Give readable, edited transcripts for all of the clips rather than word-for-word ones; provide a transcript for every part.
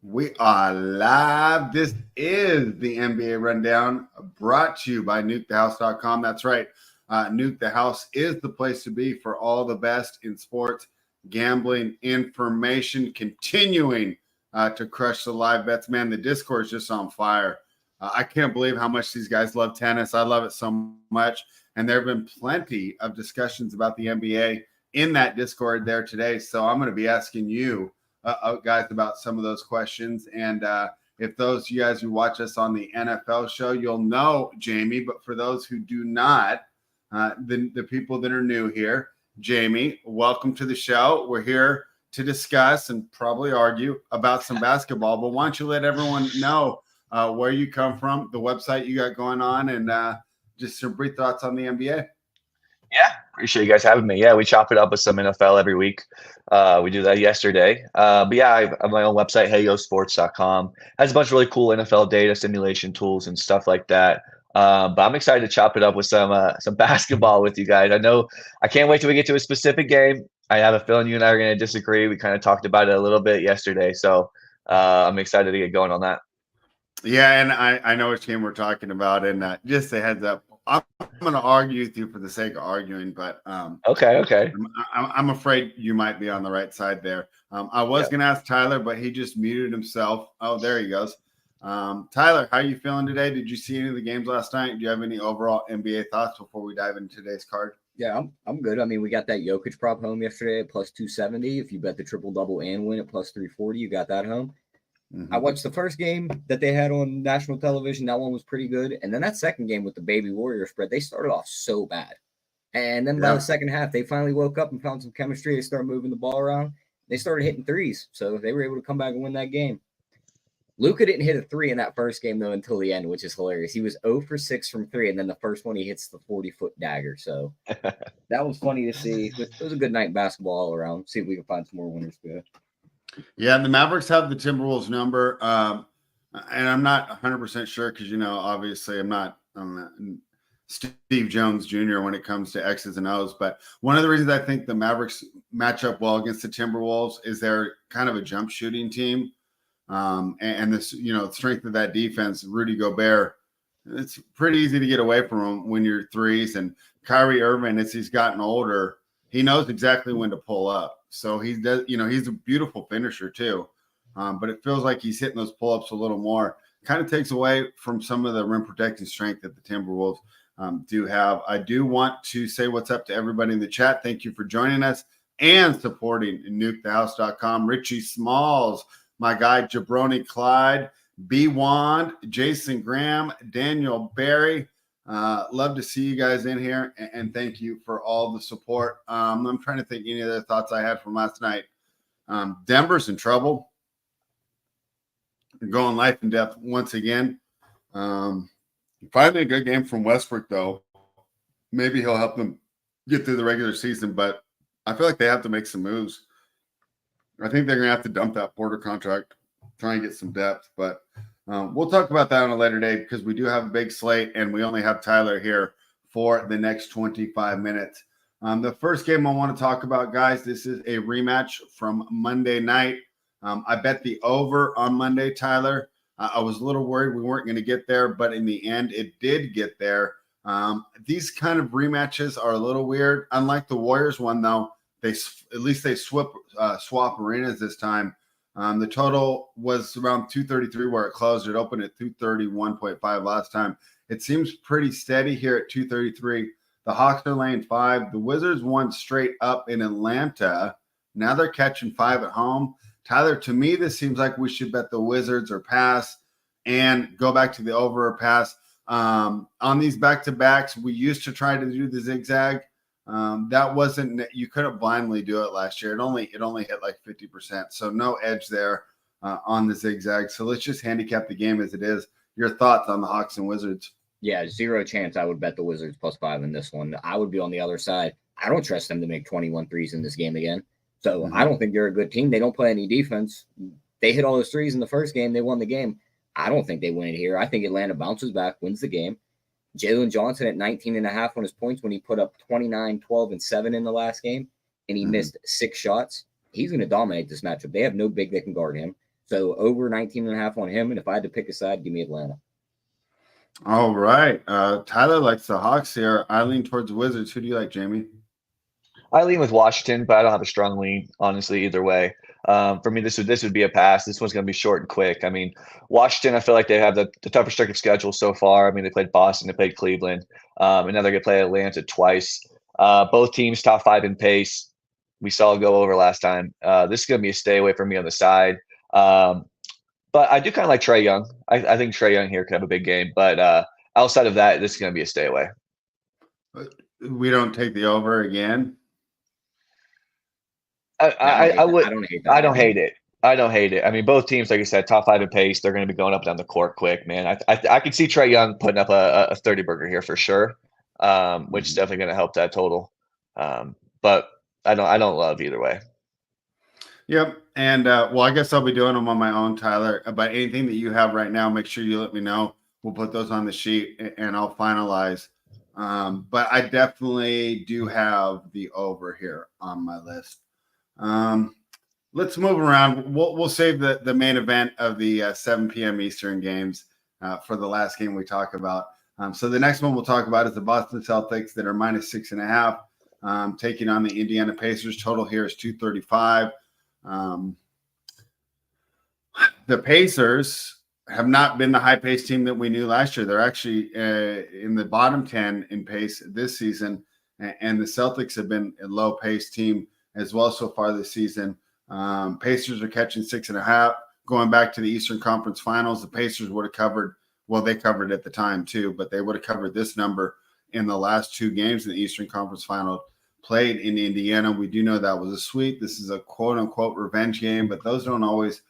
We are live. This is the NBA Rundown brought to you by nukethehouse.com. That's right. Nuke the House is the place to be for all the best in sports gambling information, continuing to crush the live bets. Man, the Discord is just on fire. I can't believe how much these guys love tennis. I love it so much. And there have been plenty of discussions about the NBA in that Discord there today. So I'm going to be asking you guys about some of those questions. And if those you guys who watch us on the NFL show, you'll know Jamie. But for those who do not, the people that are new here, Jamie, welcome to the show. We're here to discuss and probably argue about some basketball. But why don't you let everyone know where you come from, the website you got going on, and just some brief thoughts on the NBA. Yeah, appreciate you guys having me. Yeah, we chop it up with some NFL every week. We do that yesterday. But yeah, I have my own website, heyosports.com. Has a bunch of really cool NFL data simulation tools and stuff like that. But I'm excited to chop it up with some basketball with you guys. I can't wait till we get to a specific game. I have a feeling you and I are going to disagree. We kind of talked about it a little bit yesterday. So I'm excited to get going on that. Yeah, and I know which game we're talking about. And just a heads up, I'm going to argue with you for the sake of arguing, but Okay. I'm afraid you might be on the right side there. I was going to ask Tyler, but he just muted himself. Oh, there he goes. Tyler, how are you feeling today? Did you see any of the games last night? Do you have any overall NBA thoughts before we dive into today's card? Yeah, I'm good. I mean, we got that Jokic prop home yesterday at plus 270. If you bet the triple-double and win at plus 340, you got that home. Mm-hmm. I watched the first game that they had on national television. That one was pretty good. And then that second game with the Baby Warrior spread, they started off so bad. And then by the second half, they finally woke up and found some chemistry. They started moving the ball around. They started hitting threes. So they were able to come back and win that game. Luka didn't hit a three in that first game, though, until the end, which is hilarious. He was 0 for 6 from three, and then the first one he hits the 40-foot dagger. So that was funny to see. It was a good night basketball all around. See if we can find some more winners good. Yeah, the Mavericks have the Timberwolves number, and I'm not 100% sure because, obviously I'm not Steve Jones Jr. when it comes to X's and O's. But one of the reasons I think the Mavericks match up well against the Timberwolves is they're kind of a jump shooting team. And this, the strength of that defense, Rudy Gobert, it's pretty easy to get away from him when you're threes. And Kyrie Irving, as he's gotten older, he knows exactly when to pull up. So he's a beautiful finisher too. But it feels like he's hitting those pull-ups a little more. Kind of takes away from some of the rim protecting strength that the Timberwolves do have. I do want to say what's up to everybody in the chat. Thank you for joining us and supporting nukethehouse.com. Richie Smalls, my guy Jabroni Clyde, B. Wand, Jason Graham, Daniel Barry. Love to see you guys in here, and thank you for all the support. I'm trying to think any other thoughts I had from last night. Denver's in trouble. They're going life and death once again. Finally a good game from Westbrook, though. Maybe he'll help them get through the regular season, but I feel like they have to make some moves. I think they're going to have to dump that Porter contract, try and get some depth. But we'll talk about that on a later day because we do have a big slate, and we only have Tyler here for the next 25 minutes. The first game I want to talk about, guys, this is a rematch from Monday night. I bet the over on Monday, Tyler. I was a little worried we weren't going to get there, but in the end, it did get there. These kind of rematches are a little weird. Unlike the Warriors one, though, they swap arenas this time. The total was around 233 where it closed. It opened at 231.5 last time. It seems pretty steady here at 233. The Hawks are laying 5. The Wizards won straight up in Atlanta. Now they're catching 5 at home. Tyler, to me, this seems like we should bet the Wizards or pass and go back to the over or pass. On these back-to-backs, we used to try to do the zigzag. That wasn't, you couldn't blindly do it last year. It only hit like 50%. So no edge there on the zigzag. So let's just handicap the game as it is. Your thoughts on the Hawks and Wizards? Yeah, zero chance I would bet the Wizards plus 5 in this one. I would be on the other side. I don't trust them to make 21 threes in this game again. So I don't think they're a good team. They don't play any defense. They hit all those threes in the first game. They won the game. I don't think they win it here. I think Atlanta bounces back, wins the game. Jalen Johnson at 19.5 on his points when he put up 29, 12, and 7 in the last game, and he missed 6 shots. He's going to dominate this matchup. They have no big that can guard him. So over 19.5 on him. And if I had to pick a side, give me Atlanta. All right. Tyler likes the Hawks here. I lean towards the Wizards. Who do you like, Jamie? I lean with Washington, but I don't have a strong lean, honestly, either way. For me, this would be a pass. This one's going to be short and quick. I mean, Washington, I feel like they have the toughest strength of schedule so far. I mean, they played Boston, they played Cleveland, and now they're going to play Atlanta twice. Both teams top 5 in pace. We saw it go over last time. This is going to be a stay away for me on the side. But I do kind of like Trae Young. I think Trae Young here could have a big game. But outside of that, this is going to be a stay away. We don't take the over again. I would. I don't hate that. I don't hate it. I don't hate it. I mean, both teams, like I said, top 5 in pace. They're going to be going up and down the court quick, man. I could see Trae Young putting up a 30 burger here for sure, which is definitely going to help that total. But I don't love either way. Yep. And well, I guess I'll be doing them on my own, Tyler. But anything that you have right now, make sure you let me know. We'll put those on the sheet and I'll finalize. But I definitely do have the over here on my list. Let's move around. We'll save the main event of the 7 p.m. Eastern games for the last game we talk about. So the next one we'll talk about is the Boston Celtics that are -6.5, taking on the Indiana Pacers. Total here is 235. The Pacers have not been the high-paced team that we knew last year. They're actually in the bottom 10 in pace this season, and the Celtics have been a low-paced team as well so far this season. Pacers are catching 6.5. Going back to the Eastern Conference Finals, the Pacers would have covered, well, they covered at the time too, but they would have covered this number in the last 2 games in the Eastern Conference Final played in Indiana. We do know that was a sweep. This is a quote-unquote revenge game, but those don't always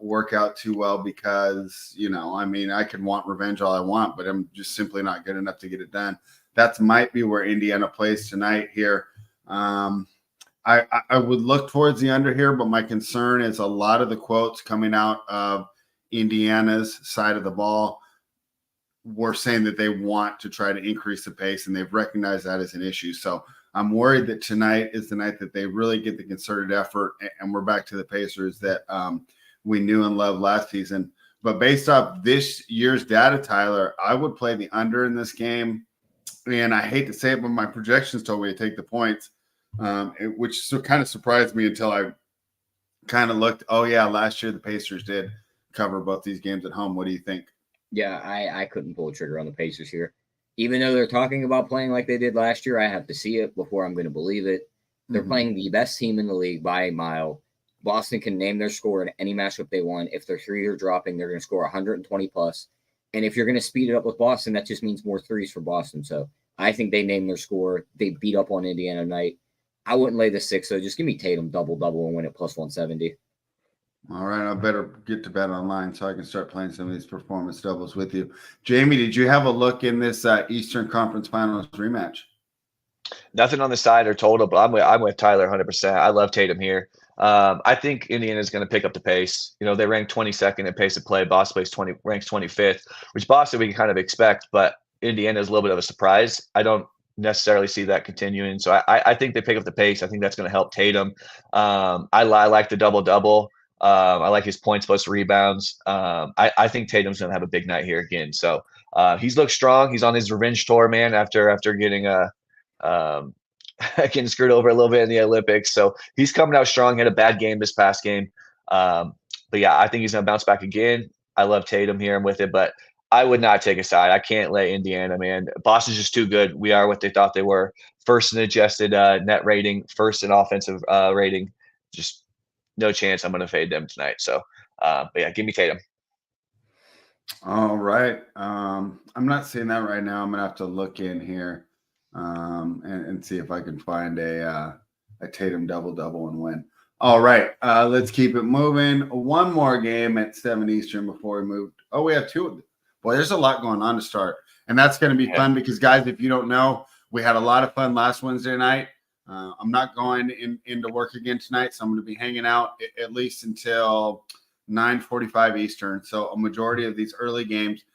work out too well because, I mean, I could want revenge all I want, but I'm just simply not good enough to get it done. That might be where Indiana plays tonight here. I would look towards the under here, but my concern is a lot of the quotes coming out of Indiana's side of the ball were saying that they want to try to increase the pace, and they've recognized that as an issue. So I'm worried that tonight is the night that they really get the concerted effort, and we're back to the Pacers that we knew and loved last season. But based off this year's data, Tyler, I would play the under in this game. And I hate to say it, but my projections told me to take the points. Which kind of surprised me until I kind of looked. Oh, yeah, last year the Pacers did cover both these games at home. What do you think? Yeah, I couldn't pull a trigger on the Pacers here. Even though they're talking about playing like they did last year, I have to see it before I'm going to believe it. They're playing the best team in the league by a mile. Boston can name their score in any matchup they want. If their threes are dropping, they're going to score 120 plus. And if you're going to speed it up with Boston, that just means more threes for Boston. So I think they name their score. They beat up on Indiana tonight. I wouldn't lay the 6, so just give me Tatum double and win it plus 170. All right, I better get to bet online so I can start playing some of these performance doubles with you. Jamie, did you have a look in this Eastern Conference Finals rematch? Nothing on the side or total, but I'm with Tyler 100%. I love Tatum here. I think Indiana is going to pick up the pace. They rank 22nd in pace of play. Boston ranks 25th, which Boston we can kind of expect, but Indiana is a little bit of a surprise. I don't necessarily see that continuing. So I think they pick up the pace. I think that's going to help Tatum. I like the double-double. I like his points plus rebounds. I think Tatum's going to have a big night here again. So he's looked strong. He's on his revenge tour, man, after getting getting screwed over a little bit in the Olympics. So he's coming out strong. He had a bad game this past game. But yeah, I think he's going to bounce back again. I love Tatum here. I'm with it, but I would not take a side. I can't lay Indiana, man. Boston's just too good. We are what they thought they were. First in adjusted net rating, first in offensive rating. Just no chance I'm going to fade them tonight. So, but yeah, give me Tatum. All right. I'm not seeing that right now. I'm going to have to look in here and see if I can find a Tatum double-double and win. All right. Let's keep it moving. One more game at 7 Eastern before we move. Oh, we have 2 of them. Boy, there's a lot going on to start. And that's going to be fun because, guys, if you don't know, we had a lot of fun last Wednesday night. I'm not going into work again tonight, so I'm going to be hanging out at least until 9:45 Eastern. So a majority of these early games,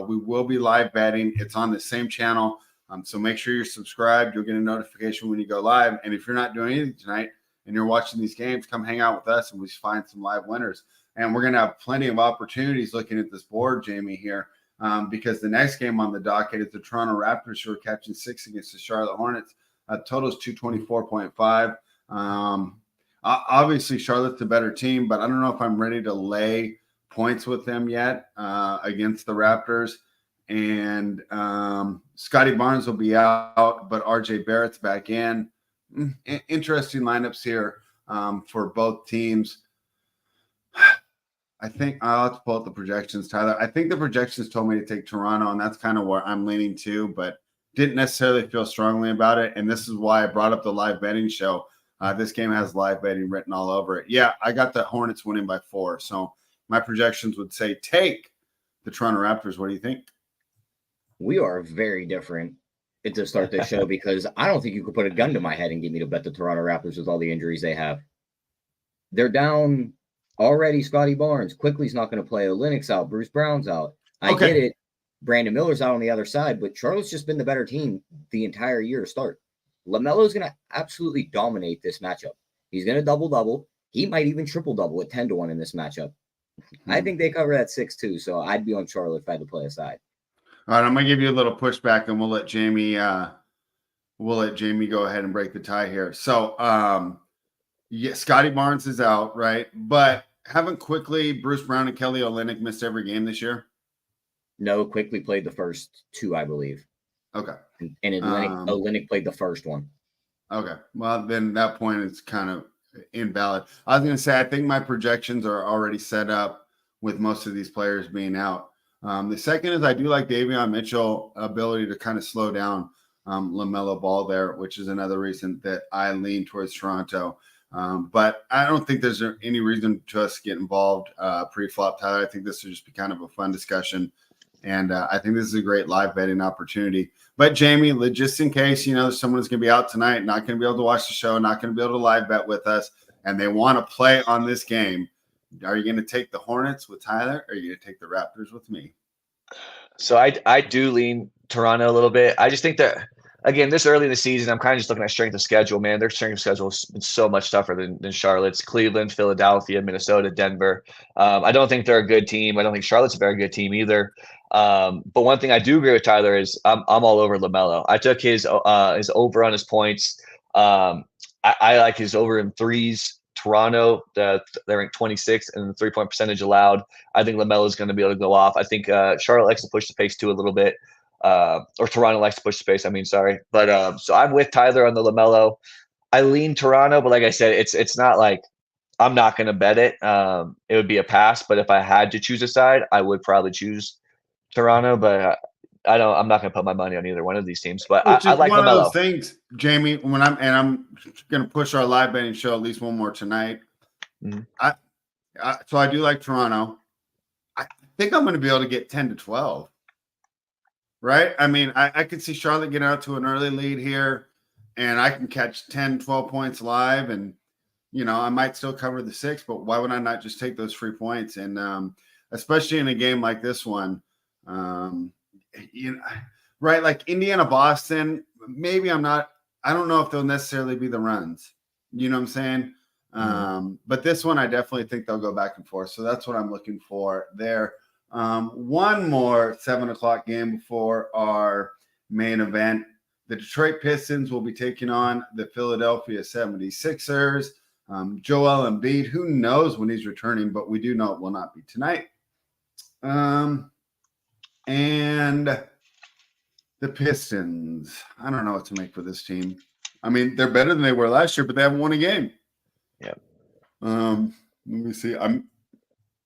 we will be live betting. It's on the same channel. So make sure you're subscribed. You'll get a notification when you go live. And if you're not doing anything tonight and you're watching these games, come hang out with us and we find some live winners. And we're going to have plenty of opportunities looking at this board, Jamie, here, because the next game on the docket is the Toronto Raptors, who are catching 6 against the Charlotte Hornets. Total is 224.5. Obviously, Charlotte's a better team, but I don't know if I'm ready to lay points with them yet against the Raptors. And Scotty Barnes will be out, but RJ Barrett's back in. Interesting lineups here for both teams. I think I'll have to pull up the projections, Tyler. I think the projections told me to take Toronto, and that's kind of where I'm leaning to, but didn't necessarily feel strongly about it. And this is why I brought up the live betting show. This game has live betting written all over it. Yeah, I got the Hornets winning by 4. So my projections would say take the Toronto Raptors. What do you think? We are very different to start this show because I don't think you could put a gun to my head and get me to bet the Toronto Raptors with all the injuries they have. They're down already. Scotty Barnes. Quickly's not going to play. Olynyk's out. Bruce Brown's out. I get it. Brandon Miller's out on the other side, but Charlotte's just been the better team the entire year to start. LaMelo's going to absolutely dominate this matchup. He's going to double-double. He might even triple-double at 10-1 in this matchup. I think they cover that 6-2, so I'd be on Charlotte if I had to play a side. All right, I'm going to give you a little pushback, and we'll let Jamie go ahead and break the tie here. So, yeah, Scotty Barnes is out, right? But haven't Quickly, Bruce Brown, and Kelly Olynyk missed every game this year? No, Quickly played the first 2, I believe. Okay. And Olynyk played the first one. Okay. Well, then that point is kind of invalid. I was going to say, I think my projections are already set up with most of these players being out. The second is I do like Davion Mitchell's ability to kind of slow down LaMelo Ball there, which is another reason that I lean towards Toronto. But I don't think there's any reason to us get involved pre-flop, Tyler. I think this would just be kind of a fun discussion. And I think this is a great live betting opportunity. But Jamie, just in case, someone is going to be out tonight, not going to be able to watch the show, not going to be able to live bet with us, and they want to play on this game, are you going to take the Hornets with Tyler, or are you going to take the Raptors with me? So I do lean Toronto a little bit. I just think that, again, this early in the season, I'm kind of just looking at strength of schedule, man. Their strength of schedule has been so much tougher than Charlotte's. Cleveland, Philadelphia, Minnesota, Denver. I don't think they're a good team. I don't think Charlotte's a very good team either. But one thing I do agree with Tyler is I'm all over LaMelo. I took his over on his points. I like his over in threes. Toronto, they're ranked 26th in the 3-point percentage allowed. I think LaMelo is going to be able to go off. I think Charlotte likes to push the pace too a little bit, or Toronto likes to push the pace. Sorry, but so I'm with Tyler on the LaMelo. I lean Toronto, but like I said, it's not like I'm not going to bet it. It would be a pass, but if I had to choose a side, I would probably choose Toronto. But I'm not going to put my money on either one of these teams. But I like one LaMelo. of those things, Jamie. I'm going to push our live betting show at least one more tonight. Mm-hmm. So I do like Toronto. I think I'm going to be able to get 10-12. Right? I could see Charlotte get out to an early lead here, and I can catch 10, 12 points live, and I might still cover the 6. But why would I not just take those free points? And especially in a game like this one. Right? Like Indiana, Boston, maybe I don't know if they'll necessarily be the runs. You know what I'm saying? But this one, I definitely think they'll go back and forth. So that's what I'm looking for there. One more 7:00 game before our main event. The Detroit Pistons will be taking on the Philadelphia 76ers. Joel Embiid, who knows when he's returning, but we do know it will not be tonight. And the Pistons, I don't know what to make for this team. They're better than they were last year, but they haven't won a game. Yeah. Let me see.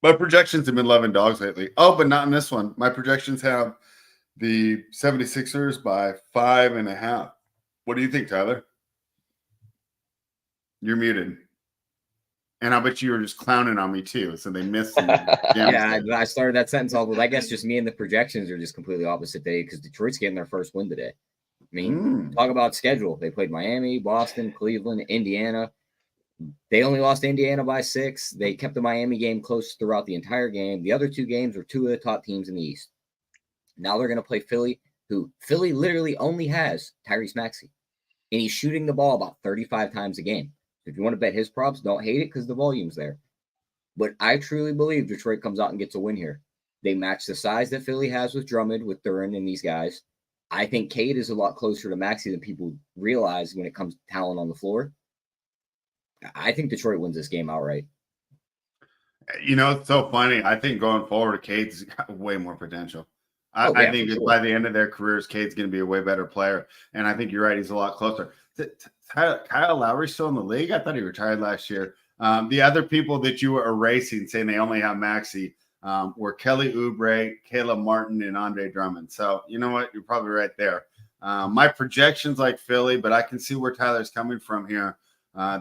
My projections have been 11 dogs lately. Oh, but not in this one. My projections have the 76ers by 5.5. What do you think, Tyler? You're muted. And I bet you were just clowning on me too. So they missed. Yeah, I started that sentence off with, I guess just me and the projections are just completely opposite day because Detroit's getting their first win today. Talk about schedule. They played Miami, Boston, Cleveland, Indiana. They only lost Indiana by 6. They kept the Miami game close throughout the entire game. The other 2 games were 2 of the top teams in the East. Now they're going to play Philly, who Philly literally only has Tyrese Maxey. And he's shooting the ball about 35 times a game. If you want to bet his props, don't hate it because the volume's there. But I truly believe Detroit comes out and gets a win here. They match the size that Philly has with Drummond, with Thurin, and these guys. I think Cade is a lot closer to Maxey than people realize when it comes to talent on the floor. I think Detroit wins this game outright. It's so funny. I think going forward, Cade's got way more potential. I think sure. by the end of their careers, Cade's going to be a way better player. And I think you're right. He's a lot closer. Kyle Lowry's still in the league? I thought he retired last year. The other people that you were erasing, saying they only have Maxey, were Kelly Oubre, Caleb Martin, and Andre Drummond. So you know what? You're probably right there. My projections like Philly, but I can see where Tyler's coming from here.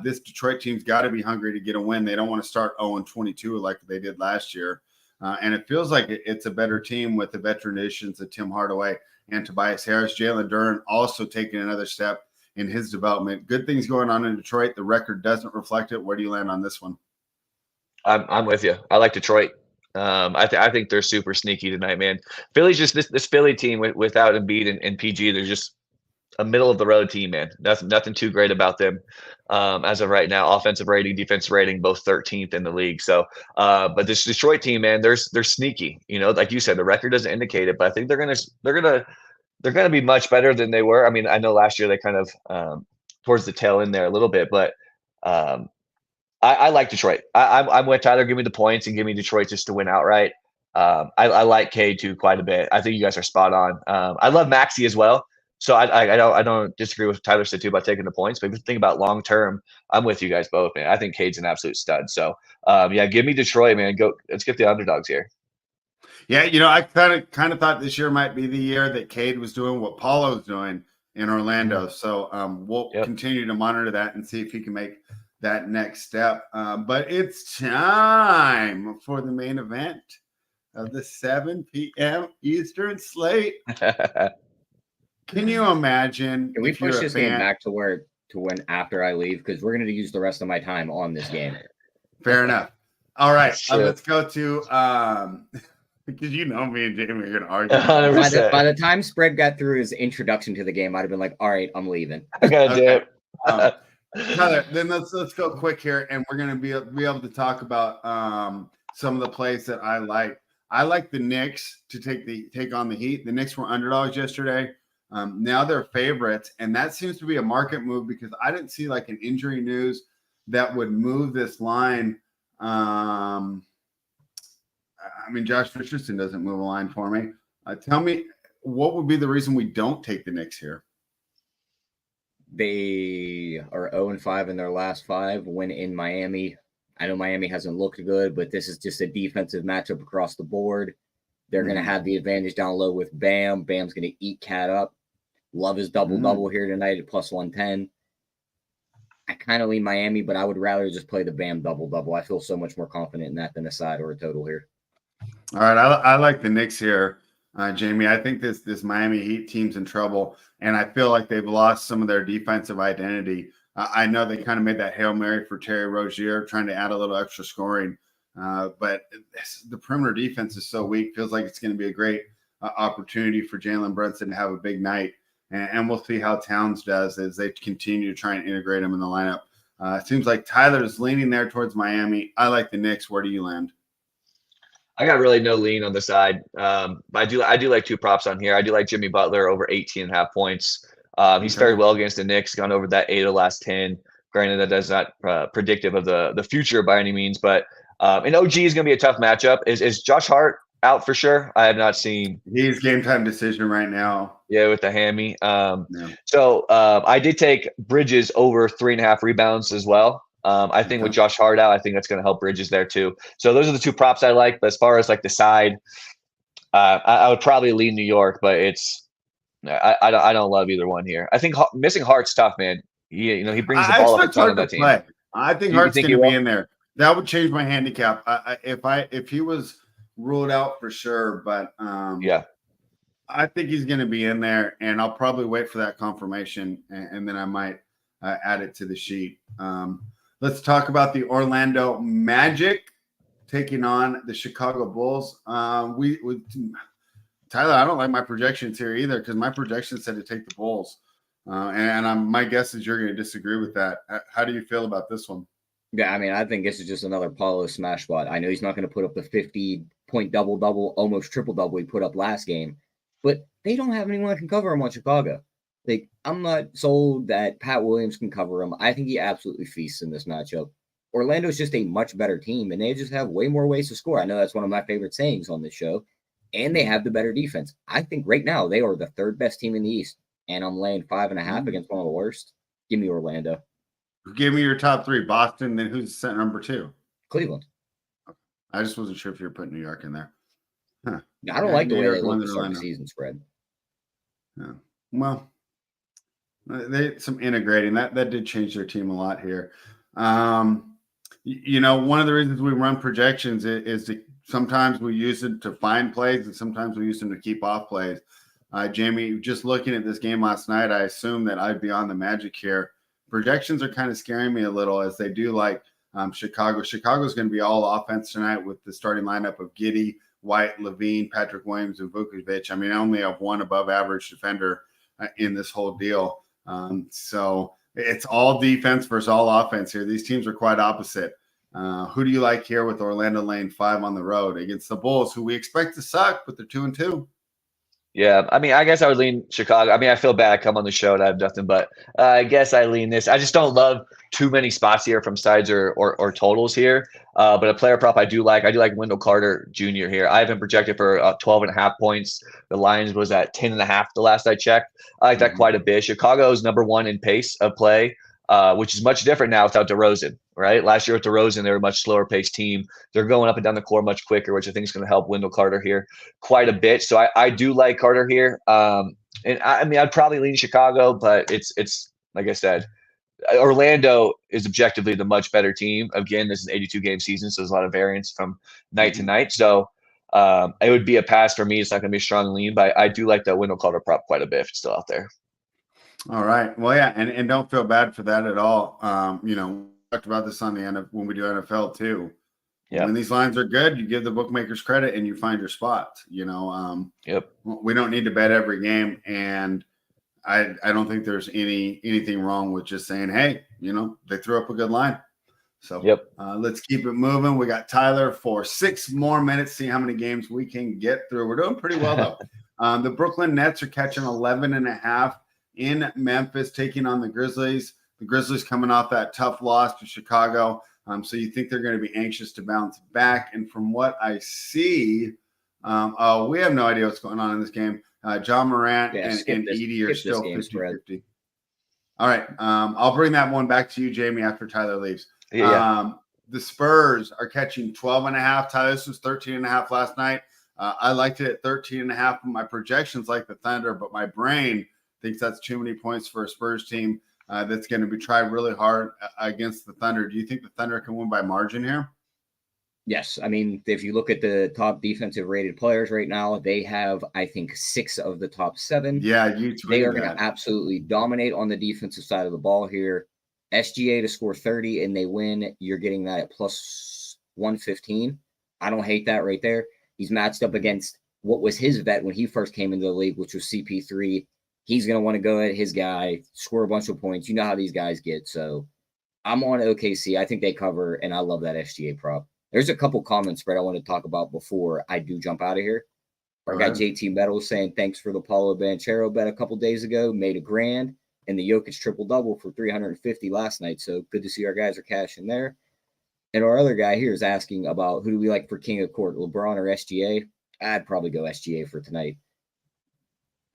This Detroit team's got to be hungry to get a win. They don't want to start 0-22 like they did last year. And it feels like it's a better team with the veteran additions of Tim Hardaway and Tobias Harris. Jalen Duren also taking another step in his development. Good things going on in Detroit. The record doesn't reflect it. Where do you land on this one? I'm with you. I like Detroit. I think they're super sneaky tonight, man. Philly's just this Philly team without Embiid and PG. They're just a middle of the road team, man. Nothing too great about them as of right now. Offensive rating, defensive rating, both 13th in the league. So, but this Detroit team, man, they're sneaky. Like you said, the record doesn't indicate it, but I think they're gonna be much better than they were. I mean, I know last year they kind of towards the tail end there a little bit, but I like Detroit. I'm with Tyler. Give me the points and give me Detroit just to win outright. I like Cade too quite a bit. I think you guys are spot on. I love Maxey as well. So I don't disagree with Tyler said too about taking the points, but if you think about long term, I'm with you guys both, man. I think Cade's an absolute stud. So yeah, give me Detroit, man. Let's get the underdogs here. Yeah, I kind of thought this year might be the year that Cade was doing what Paulo's doing in Orlando. So we'll continue to monitor that and see if he can make that next step. But it's time for the main event of the 7 p.m. Eastern slate. Can you imagine? Can we push this game back to when after I leave? Because we're going to use the rest of my time on this game. Fair enough. All right. Let's go to because me and Jamie are going to argue. By the time Spread got through his introduction to the game, I'd have been like, all right, I'm leaving. I got to do it. Tyler, then let's go quick here, and we're going to be able to talk about some of the plays that I like. I like the Knicks to take on the Heat. The Knicks were underdogs yesterday. Now they're favorites, and that seems to be a market move because I didn't see like an injury news that would move this line. I mean, Josh Richardson doesn't move a line for me. Tell me, what would be the reason we don't take the Knicks here? They are 0-5 in their last 5 when in Miami. I know Miami hasn't looked good, but this is just a defensive matchup across the board. They're going to have the advantage down low with Bam. Bam's going to eat Cat up. Love his double-double here tonight at plus 110. I kind of lean Miami, but I would rather just play the Bam double-double. I feel so much more confident in that than a side or a total here. All right, I like the Knicks here, Jamie. I think this Miami Heat team's in trouble, and I feel like they've lost some of their defensive identity. I know they kind of made that Hail Mary for Terry Rozier, trying to add a little extra scoring, but the perimeter defense is so weak. Feels like it's going to be a great opportunity for Jalen Brunson to have a big night. And we'll see how Towns does as they continue to try and integrate him in the lineup. It seems like Tyler's leaning there towards Miami. I like the Knicks. Where do you land? I got really no lean on the side. I do like 2 props on here. I do like Jimmy Butler over 18.5 points. He's fared well against the Knicks, gone over that 8 of the last 10. Granted, that is not predictive of the future by any means, but and OG is going to be a tough matchup. Is Josh Hart out for sure? I have not seen. He's game time decision right now. Yeah, with the hammy. So I did take Bridges over 3.5 rebounds as well. I think with Josh Hart out, I think that's going to help Bridges there too. So those are the 2 props I like. But as far as like the side, I would probably lean New York, but I don't love either one here. I think missing Hart's tough, man. He brings the ball up a ton on that team. I think Hart's going to be in there. That would change my handicap if he was ruled out for sure. But yeah. I think he's going to be in there, and I'll probably wait for that confirmation, and then I might add it to the sheet. Let's talk about the Orlando Magic taking on the Chicago Bulls. Tyler, I don't like my projections here either because my projections said to take the Bulls, and my guess is you're going to disagree with that. How do you feel about this one? Yeah, I mean, I think this is just another Paulo smash spot. I know he's not going to put up the 50-point double-double, almost triple-double he put up last game, but they don't have anyone that can cover him on Chicago. Like, I'm not sold that Pat Williams can cover him. I think he absolutely feasts in this matchup. Orlando's just a much better team, and they just have way more ways to score. I know that's one of my favorite sayings on this show, and they have the better defense. I think right now they are the third best team in the East, and I'm laying 5.5 against one of the worst. Give me Orlando. Give me your top three. Boston, then who's set number 2? Cleveland. I just wasn't sure if you were putting New York in there. Huh. I don't like the way they look to to start the season spread. Yeah. Well, they some integrating that did change their team a lot here. One of the reasons we run projections is to sometimes we use it to find plays and sometimes we use them to keep off plays. Jamie, just looking at this game last night, I assumed that I'd be on the Magic here. Projections are kind of scaring me a little as they do like Chicago. Chicago's going to be all offense tonight with the starting lineup of Giddey, White, Levine, Patrick Williams, and Vukovic. I mean, I only have one above average defender in this whole deal. So it's all defense versus all offense here. These teams are quite opposite. Who do you like here with Orlando laying 5 on the road against the Bulls, who we expect to suck, but they're 2-2? Yeah, I mean, I guess I would lean Chicago. I mean, I feel bad I come on the show and I have nothing, but I guess I lean this. I just don't love too many spots here from sides or totals here. But a player prop I do like Wendell Carter Jr. here. I have him projected for 12.5 points. The Lions was at 10.5 the last I checked. I like that quite a bit. Chicago's number 1 in pace of play, which is much different now without DeRozan, right? Last year with DeRozan, they were a much slower paced team. They're going up and down the court much quicker, which I think is going to help Wendell Carter here quite a bit. So I do like Carter here. And I mean, I'd probably lean Chicago, but it's like I said, Orlando is objectively the much better team. Again, this is an 82-game season, so there's a lot of variance from night to night. So it would be a pass for me. It's not going to be a strong lean, but I do like that Wendell Carter prop quite a bit if it's still out there. All right. Well, yeah, and don't feel bad for that at all. We talked about this on the end of when we do NFL too. Yeah. When these lines are good, you give the bookmakers credit and you find your spots. Yep. We don't need to bet every game, and I don't think there's anything wrong with just saying, hey, they threw up a good line. So yep. Let's keep it moving. We got Tyler for 6 more minutes. See how many games we can get through. We're doing pretty well though. The Brooklyn Nets are catching 11.5 in Memphis, taking on the Grizzlies. The Grizzlies coming off that tough loss to Chicago. So you think they're going to be anxious to bounce back. And from what I see, we have no idea what's going on in this game. John Morant and Edie are still 50-50. All right. I'll bring that one back to you, Jamie, after Tyler leaves. Yeah. The Spurs are catching 12.5. Tyler, this was 13.5 last night. I liked it at 13.5. My projections like the Thunder, but my brain thinks that's too many points for a Spurs team that's going to be tried really hard against the Thunder. Do you think the Thunder can win by margin here? Yes. I mean, if you look at the top defensive rated players right now, they have, I think, 6 of the top 7. Yeah, they are going to absolutely dominate on the defensive side of the ball here. SGA to score 30 and they win, you're getting that at plus 115. I don't hate that right there. He's matched up against what was his vet when he first came into the league, which was CP3. He's going to want to go at his guy, score a bunch of points. You know how these guys get. So I'm on OKC. I think they cover, and I love that SGA prop. There's a couple comments, spread I want to talk about before I do jump out of here. I got JT Metals saying, thanks for the Paulo Banchero bet a couple days ago. Made $1,000, and the Jokic triple-double for 350 last night. So good to see our guys are cashing there. And our other guy here is asking about who do we like for King of Court, LeBron or SGA? I'd probably go SGA for tonight.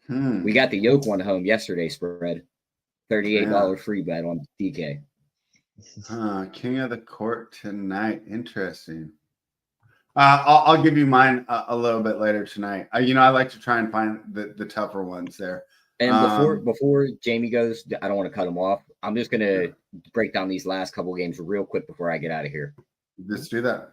We got the Yoke one home yesterday, spread. $38 free bet on DK. King of the Court tonight. Interesting. I'll give you mine a little bit later tonight. I like to try and find the tougher ones there. And before Jamie goes, I don't want to cut him off. I'm just going to break down these last couple games real quick before I get out of here. Let's do that.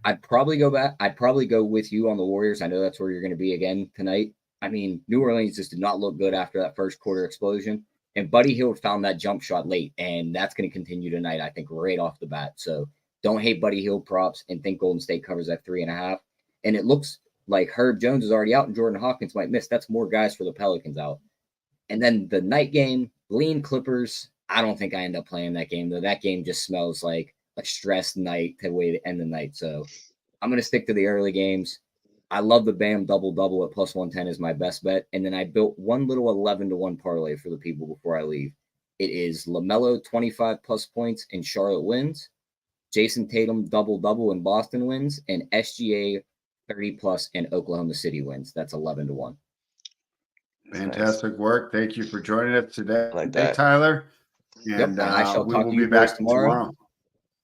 I'd probably go back. I'd probably go with you on the Warriors. I know that's where you're going to be again tonight. I mean, New Orleans just did not look good after that first quarter explosion. And Buddy Hield found that jump shot late, and that's going to continue tonight, I think, right off the bat. So don't hate Buddy Hield props and think Golden State covers that 3.5. And it looks like Herb Jones is already out and Jordan Hawkins might miss. That's more guys for the Pelicans out. And then the night game, lean Clippers. I don't think I end up playing that game, though. That game just smells like a stressed night to way to end the night. So I'm going to stick to the early games. I love the Bam double-double at plus 110 is my best bet. And then I built one little 11-1 parlay for the people before I leave. It is LaMelo 25 plus points and Charlotte wins, Jason Tatum double-double in Boston wins, and SGA 30 plus and Oklahoma City wins. That's 11-1. Fantastic work. Thank you for joining us today. I like that. Tyler. And I shall we talk will to you be boys back tomorrow.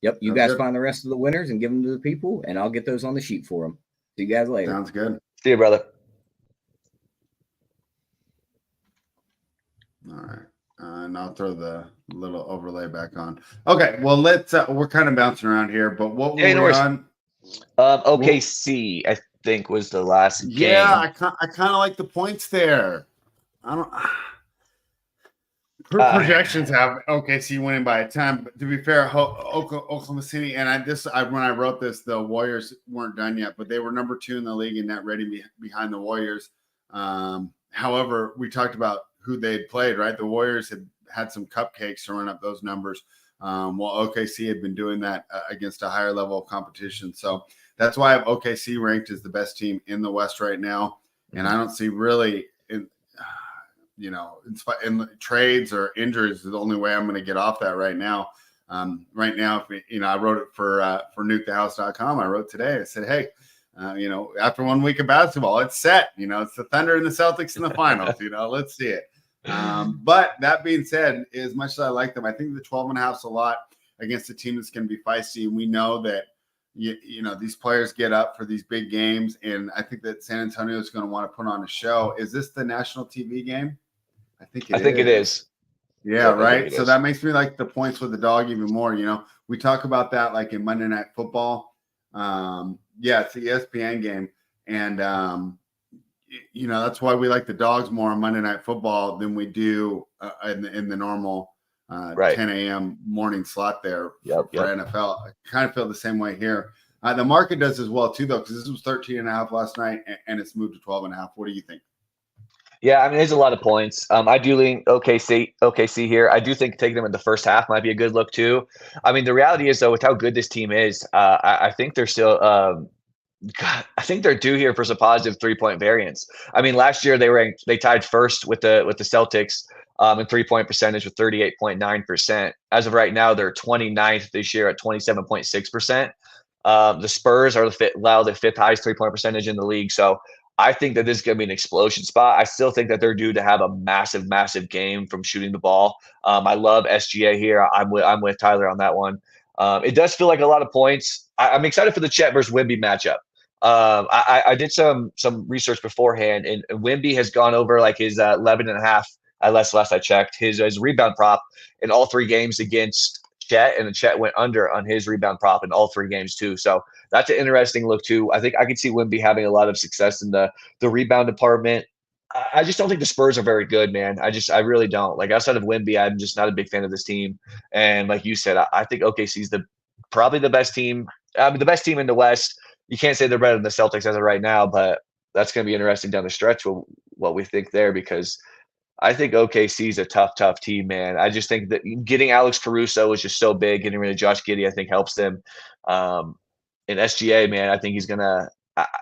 Yep. You Sounds guys good. find the rest of the winners and give them to the people, and I'll get those on the sheet for them. See you guys later. Sounds good. See you, brother. All right. And I'll throw the little overlay back on. Okay. Well, let's, we're kind of bouncing around here, but what were we on? OKC, I think, was the last game. Yeah, I kind of like the points there. I don't. Projections have OKC winning by a 10, but to be fair, Oklahoma City and when I wrote this, the Warriors weren't done yet, but they were number 2 in the league in net rating behind the Warriors. However, we talked about who they'd played, right? The Warriors had some cupcakes to run up those numbers, while OKC had been doing that against a higher level of competition. So that's why I have OKC ranked as the best team in the West right now, and I don't see really in trades or injuries is the only way I'm going to get off that right now. Right now, I wrote it for nukethehouse.com. I wrote today. I said, hey, after 1 week of basketball, it's set. It's the Thunder and the Celtics in the finals. Let's see it. But that being said, as much as I like them, I think the 12.5 is a lot against a team that's going to be feisty. And we know that these players get up for these big games, and I think that San Antonio is going to want to put on a show. Is this the national TV game? I think it is. Yeah, right. So that makes me like the points with the dog even more. We talk about that like in Monday Night Football. It's the ESPN game, and that's why we like the dogs more on Monday Night Football than we do in the normal 10 a.m. morning slot there for NFL. I kind of feel the same way here. The market does as well too, though, because this was 13.5 last night and it's moved to 12.5. What do you think? Yeah, I mean, there's a lot of points. I do lean OKC here. I do think taking them in the first half might be a good look too. I mean, the reality is though, with how good this team is, I think they're still. I think they're due here for some positive 3-point variance. I mean, last year they tied first with the Celtics in 3-point percentage with 38.9%. As of right now, they're 29th this year at 27.6%. The Spurs are the fifth highest 3-point percentage in the league. So I think that this is going to be an explosion spot. I still think that they're due to have a massive, massive game from shooting the ball. I love SGA here. I'm with Tyler on that one. It does feel like a lot of points. I'm excited for the Chet versus Wemby matchup. I did some research beforehand, and Wemby has gone over like his 11.5. Last I checked, his rebound prop in all 3 games against Chet, and Chet went under on his rebound prop in all 3 games too. So that's an interesting look too. I think I could see Wemby having a lot of success in the rebound department. I just don't think the Spurs are very good, man. I really don't. Like outside of Wemby, I'm just not a big fan of this team. And like you said, I think OKC is probably the best team. I mean, the best team in the West. You can't say they're better than the Celtics as of right now, but that's going to be interesting down the stretch. What we think there, because I think OKC is a tough team, man. I just think that getting Alex Caruso was just so big. Getting rid of Josh Giddey, I think, helps them. And SGA, man, I think he's gonna.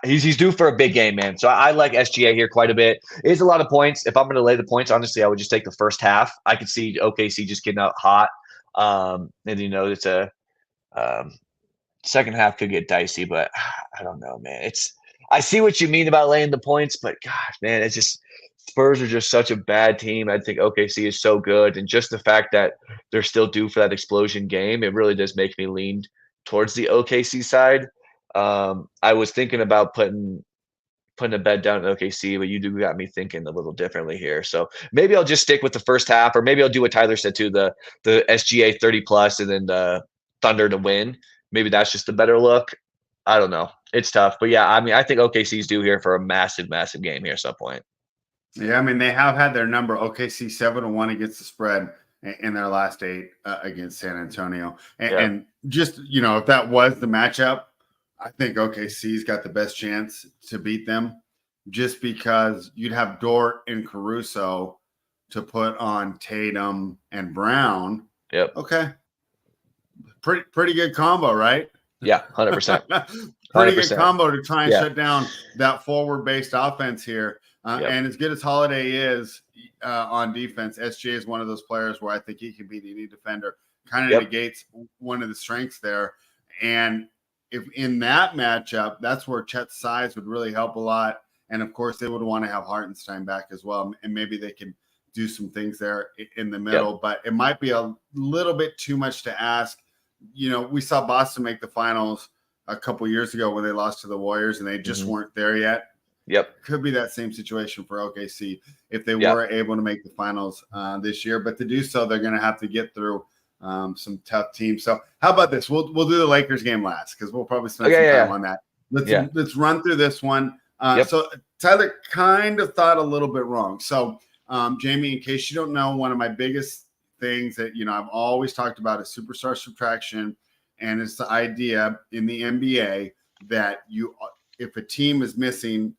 He's due for a big game, man. So I like SGA here quite a bit. It is a lot of points. If I'm going to lay the points, honestly, I would just take the first half. I could see OKC just getting out hot, and it's a second half could get dicey, but I don't know, man. I see what you mean about laying the points, but gosh, man, it's just Spurs are just such a bad team. I think OKC is so good, and just the fact that they're still due for that explosion game, it really does make me lean towards the OKC side. I was thinking about putting a bet down at OKC, but you got me thinking a little differently here. So maybe I'll just stick with the first half, or maybe I'll do what Tyler said too, the SGA 30 plus and then the Thunder to win. Maybe that's just a better look. I don't know. It's tough. But yeah, I mean, I think OKC's due here for a massive, massive game here at some point. Yeah, I mean, they have had their number. OKC 7-1 against the spread in their last 8 against San Antonio. And just, if that was the matchup, I think OKC's got the best chance to beat them just because you'd have Dort and Caruso to put on Tatum and Brown. Yep. Okay. pretty good combo, right? Yeah, 100%. Pretty good combo to try and Yeah. shut down that forward-based offense here. And as good as Holiday is on defense, SGA is one of those players where I think he can beat any defender. Kind of negates one of the strengths there. And if in that matchup, that's where Chet's size would really help a lot. And of course, they would want to have Hartenstein back as well. And maybe they can do some things there in the middle. But it might be a little bit too much to ask. You know, we saw Boston make the finals a couple years ago when they lost to the Warriors, and they just weren't there yet. Could be that same situation for OKC if they were able to make the finals this year. But to do so, they're going to have to get through some tough teams. So how about this? We'll do the Lakers game last because we'll probably spend some time on that. Let's run through this one. So Tyler kind of thought a little bit wrong. So Jamie, in case you don't know, one of my biggest things that I've always talked about is superstar subtraction, and it's the idea in the NBA that if a team is missing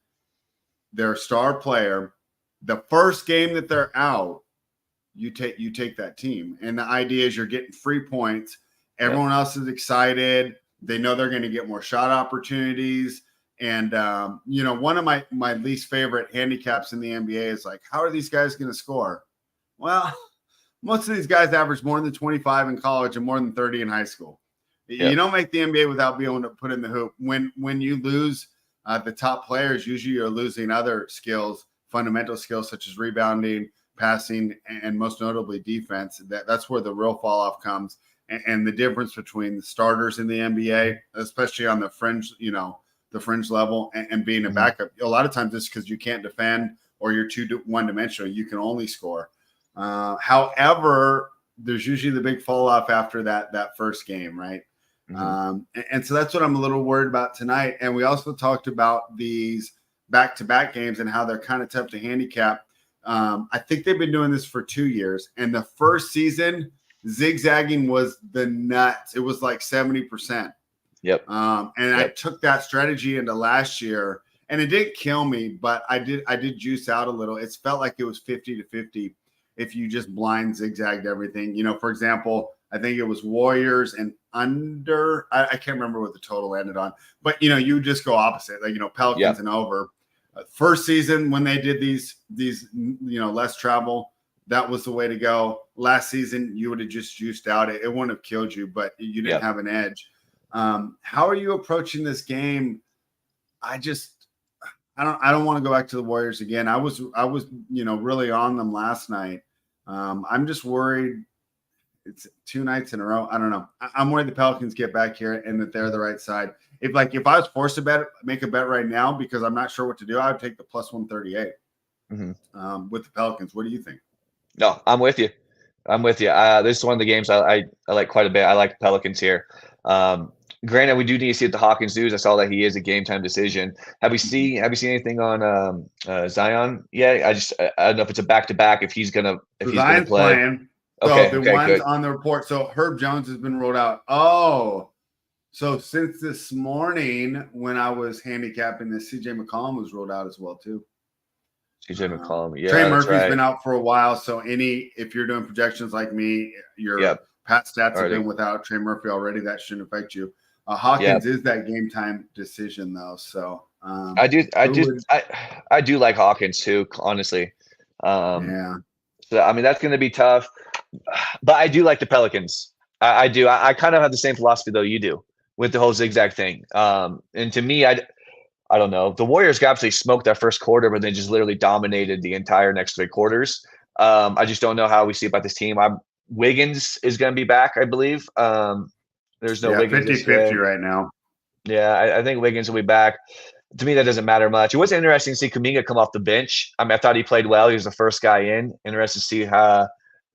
their star player, the first game that they're out, you take that team. And the idea is you're getting free points. Everyone else is excited. They know they're going to get more shot opportunities. And, one of my least favorite handicaps in the NBA is like, how are these guys going to score? Well, most of these guys average more than 25 in college and more than 30 in high school. You don't make the NBA without being able to put in the hoop. When you lose the top players, usually you're losing other skills, fundamental skills such as rebounding, passing, and most notably defense. That's where the real fall off comes. And the difference between the starters in the NBA, especially on the fringe, the fringe level, and being a backup, a lot of times it's because you can't defend or you're too one-dimensional. You can only score. However, there's usually the big fall off after that first game, right? And so that's what I'm a little worried about tonight. And we also talked about these back-to-back games and how they're kind of tough to handicap. I think they've been doing this for 2 years. And the first season, zigzagging was the nuts. It was like 70%. I took that strategy into last year, and it didn't kill me, but I did juice out a little. It felt like it was 50-50 if you just blind zigzagged everything. For example, I think it was Warriors and under. I can't remember what the total ended on, but you just go opposite, like Pelicans and over. First season when they did these less travel, that was the way to go. Last season you would have just juiced out. It wouldn't have killed you, but you didn't have an edge. How are you approaching this game? I don't want to go back to the Warriors again. I was really on them last night. I'm just worried. It's 2 nights in a row. I don't know. I'm worried the Pelicans get back here and that they're the right side. If I was forced to make a bet right now because I'm not sure what to do, I would take the plus 138 with the Pelicans. What do you think? No, I'm with you. This is one of the games I like quite a bit. I like the Pelicans here. Granted, we do need to see what the Hawkins do. I saw that he is a game time decision. Have you seen anything on Zion? Yeah, I don't know if it's a back to back. If he's gonna play. Playing. So Okay, the ones good. on the report. So Herb Jones has been rolled out. Oh, so since this morning when I was handicapping this, CJ McCollum was rolled out as well too. CJ McCollum, yeah. Trey Murphy's been out for a while. So if you're doing projections like me, your Pat stats have been without Trey Murphy already. That shouldn't affect you. Hawkins is that game time decision though. So I do like Hawkins too, honestly. So I mean that's going to be tough, but I do like the Pelicans. I do. I kind of have the same philosophy though you do with the whole zigzag thing. And to me, I don't know. The Warriors got absolutely smoked that first quarter, but they just literally dominated the entire next 3 quarters. I just don't know how we see about this team. Wiggins is going to be back, I believe. There's no Wiggins 50-50 right now. Yeah, I think Wiggins will be back. To me, that doesn't matter much. It was interesting to see Kuminga come off the bench. I mean, I thought he played well. He was the first guy in. Interested to see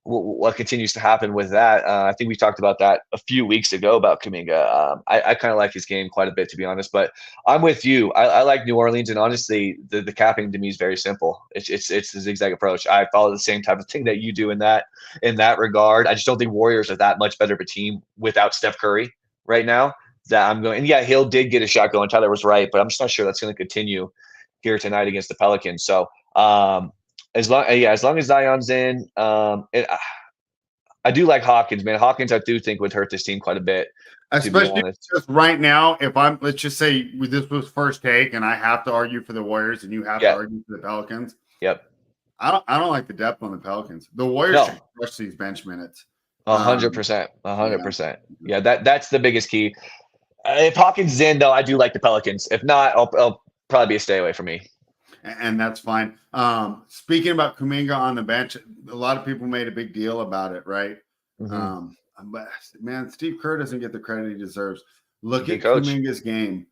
what continues to happen with that. I think we talked about that a few weeks ago about Kuminga. I kind of like his game quite a bit, to be honest. But I'm with you. I like New Orleans, and honestly, the capping to me is very simple. It's the zigzag approach. I follow the same type of thing that you do in that regard. I just don't think Warriors are that much better of a team without Steph Curry right now. That I'm going, and yeah, Hill did get a shot going. Tyler was right, but I'm just not sure that's going to continue here tonight against the Pelicans. So as long as Zion's in, I do like Hawkins, man. Hawkins, I do think would hurt this team quite a bit. Especially just right now, if let's just say this was first take, and I have to argue for the Warriors, and you have to argue for the Pelicans. Yep. I don't like the depth on the Pelicans. The Warriors should crush these bench minutes. 100%. 100%. Yeah, that's the biggest key. If Hawkins is in, though, I do like the Pelicans. If not, I'll probably be a stay away from me. And that's fine. Speaking about Kuminga on the bench, a lot of people made a big deal about it, right? Mm-hmm. But man, Steve Kerr doesn't get the credit he deserves. Look at Kuminga's game.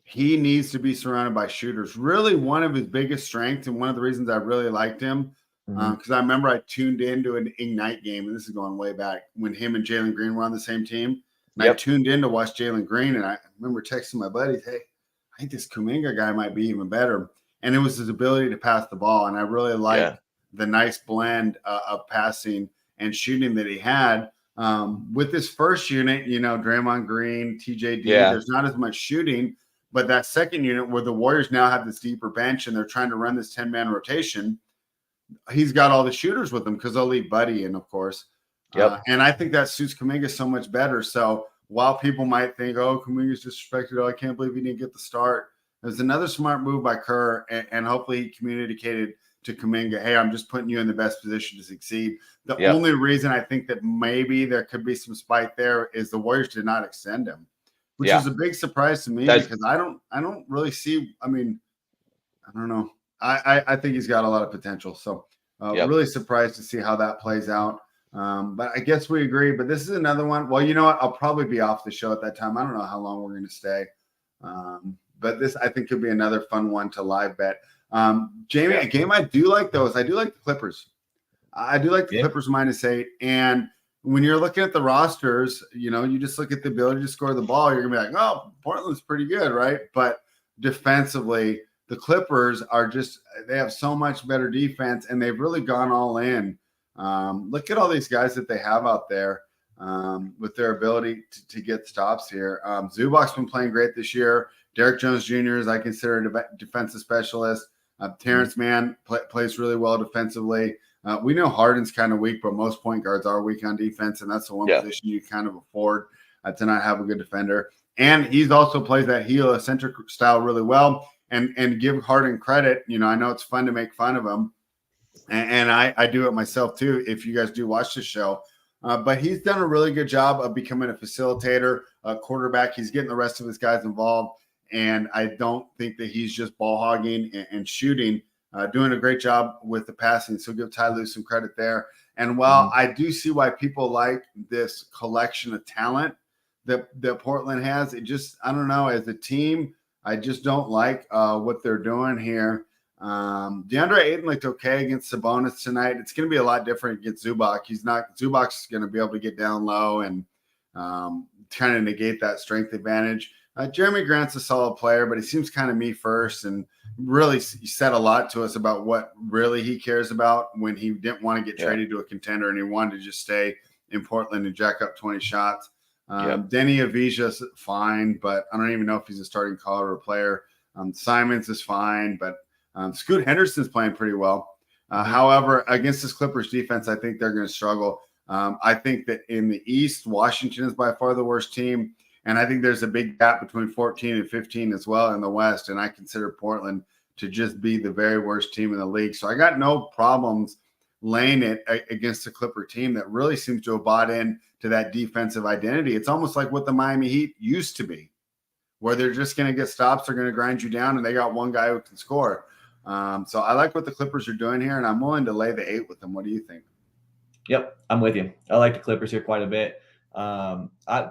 He needs to be surrounded by shooters. Really, one of his biggest strengths, and one of the reasons I really liked him, because I remember I tuned into an Ignite game, and this is going way back when him and Jalen Green were on the same team. And I tuned in to watch Jalen Green, and I remember texting my buddies, "Hey, I think this Kuminga guy might be even better." And it was his ability to pass the ball, and I really liked the nice blend of passing and shooting that he had. With this first unit, Draymond Green, TJD, there's not as much shooting. But that second unit where the Warriors now have this deeper bench and they're trying to run this 10-man rotation, he's got all the shooters with him because they'll leave Buddy in, of course. And I think that suits Kuminga so much better. So while people might think, oh, Kuminga's disrespected, oh, I can't believe he didn't get the start, there's another smart move by Kerr, and hopefully he communicated to Kuminga, hey, I'm just putting you in the best position to succeed. The only reason I think that maybe there could be some spite there is the Warriors did not extend him. Which is a big surprise to me because I don't really see. I mean, I don't know. I think he's got a lot of potential. So really surprised to see how that plays out. But I guess we agree. But this is another one. Well, you know what? I'll probably be off the show at that time. I don't know how long we're going to stay. But this I think could be another fun one to live bet. Jamie, a game I do like though is I do like the Clippers. I do like the Clippers -8 and. When you're looking at the rosters, you just look at the ability to score the ball. You're going to be like, oh, Portland's pretty good, right? But defensively, the Clippers they have so much better defense, and they've really gone all in. Look at all these guys that they have out there with their ability to get stops here. Zubac's been playing great this year. Derek Jones Jr. is, I consider, a defensive specialist. Terrence Mann plays really well defensively. We know Harden's kind of weak, but most point guards are weak on defense, and that's the one position you kind of afford to not have a good defender. And he's also plays that heliocentric style really well. And give Harden credit. I know it's fun to make fun of him, and I do it myself too. If you guys do watch the show, but he's done a really good job of becoming a facilitator, a quarterback. He's getting the rest of his guys involved, and I don't think that he's just ball hogging and shooting. Doing a great job with the passing. So give Ty Lue some credit there. And while I do see why people like this collection of talent that Portland has, I don't know, as a team, I just don't like what they're doing here. DeAndre Ayton looked okay against Sabonis tonight. It's going to be a lot different against Zubac. Zubac's going to be able to get down low and kind of negate that strength advantage. Jeremy Grant's a solid player, but he seems kind of me first, and really said a lot to us about what really he cares about when he didn't want to get traded to a contender and he wanted to just stay in Portland and jack up 20 shots. Denny Avija's fine, but I don't even know if he's a starting caller or player. Simons is fine, but Scoot Henderson's playing pretty well. However, against this Clippers defense, I think they're going to struggle. I think that in the East, Washington is by far the worst team. And I think there's a big gap between 14 and 15 as well in the West. And I consider Portland to just be the very worst team in the league. So I got no problems laying it against a Clipper team that really seems to have bought in to that defensive identity. It's almost like what the Miami Heat used to be, where they're just going to get stops, they're going to grind you down, and they got one guy who can score. So I like what the Clippers are doing here, and I'm willing to lay the 8 with them. What do you think? Yep, I'm with you. I like the Clippers here quite a bit.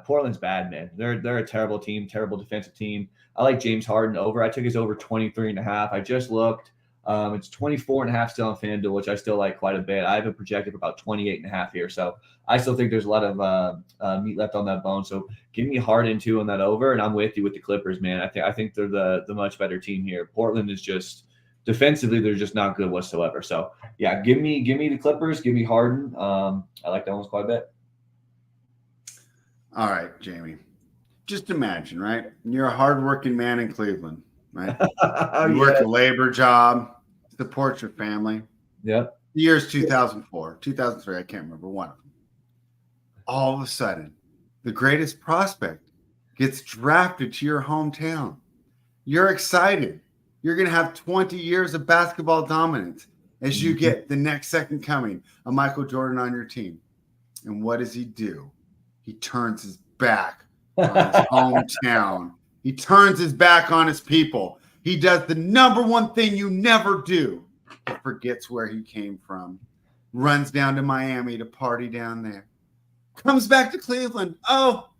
Portland's bad, man. They're a terrible team, terrible defensive team. I like James Harden over. I took his over 23.5. I just looked. It's 24.5 still on FanDuel, which I still like quite a bit. I have it projected for about 28.5 here. So I still think there's a lot of meat left on that bone. So give me Harden too on that over, and I'm with you with the Clippers, man. I think they're the much better team here. Portland is just defensively, they're just not good whatsoever. So yeah, give me the Clippers, give me Harden. I like that one quite a bit. All right, Jamie. Just imagine, right? You're a hardworking man in Cleveland, right? You work a labor job, support your family. Yep. The year's 2004, 2003, I can't remember one of them. all of a sudden, the greatest prospect gets drafted to your hometown. You're excited. You're going to have 20 years of basketball dominance as you get the next second coming of Michael Jordan on your team. And what does he do? He turns his back on his hometown. He turns his back on his people. He does the number one thing you never do. He forgets where he came from, runs down to Miami to party down there, comes back to Cleveland. Oh,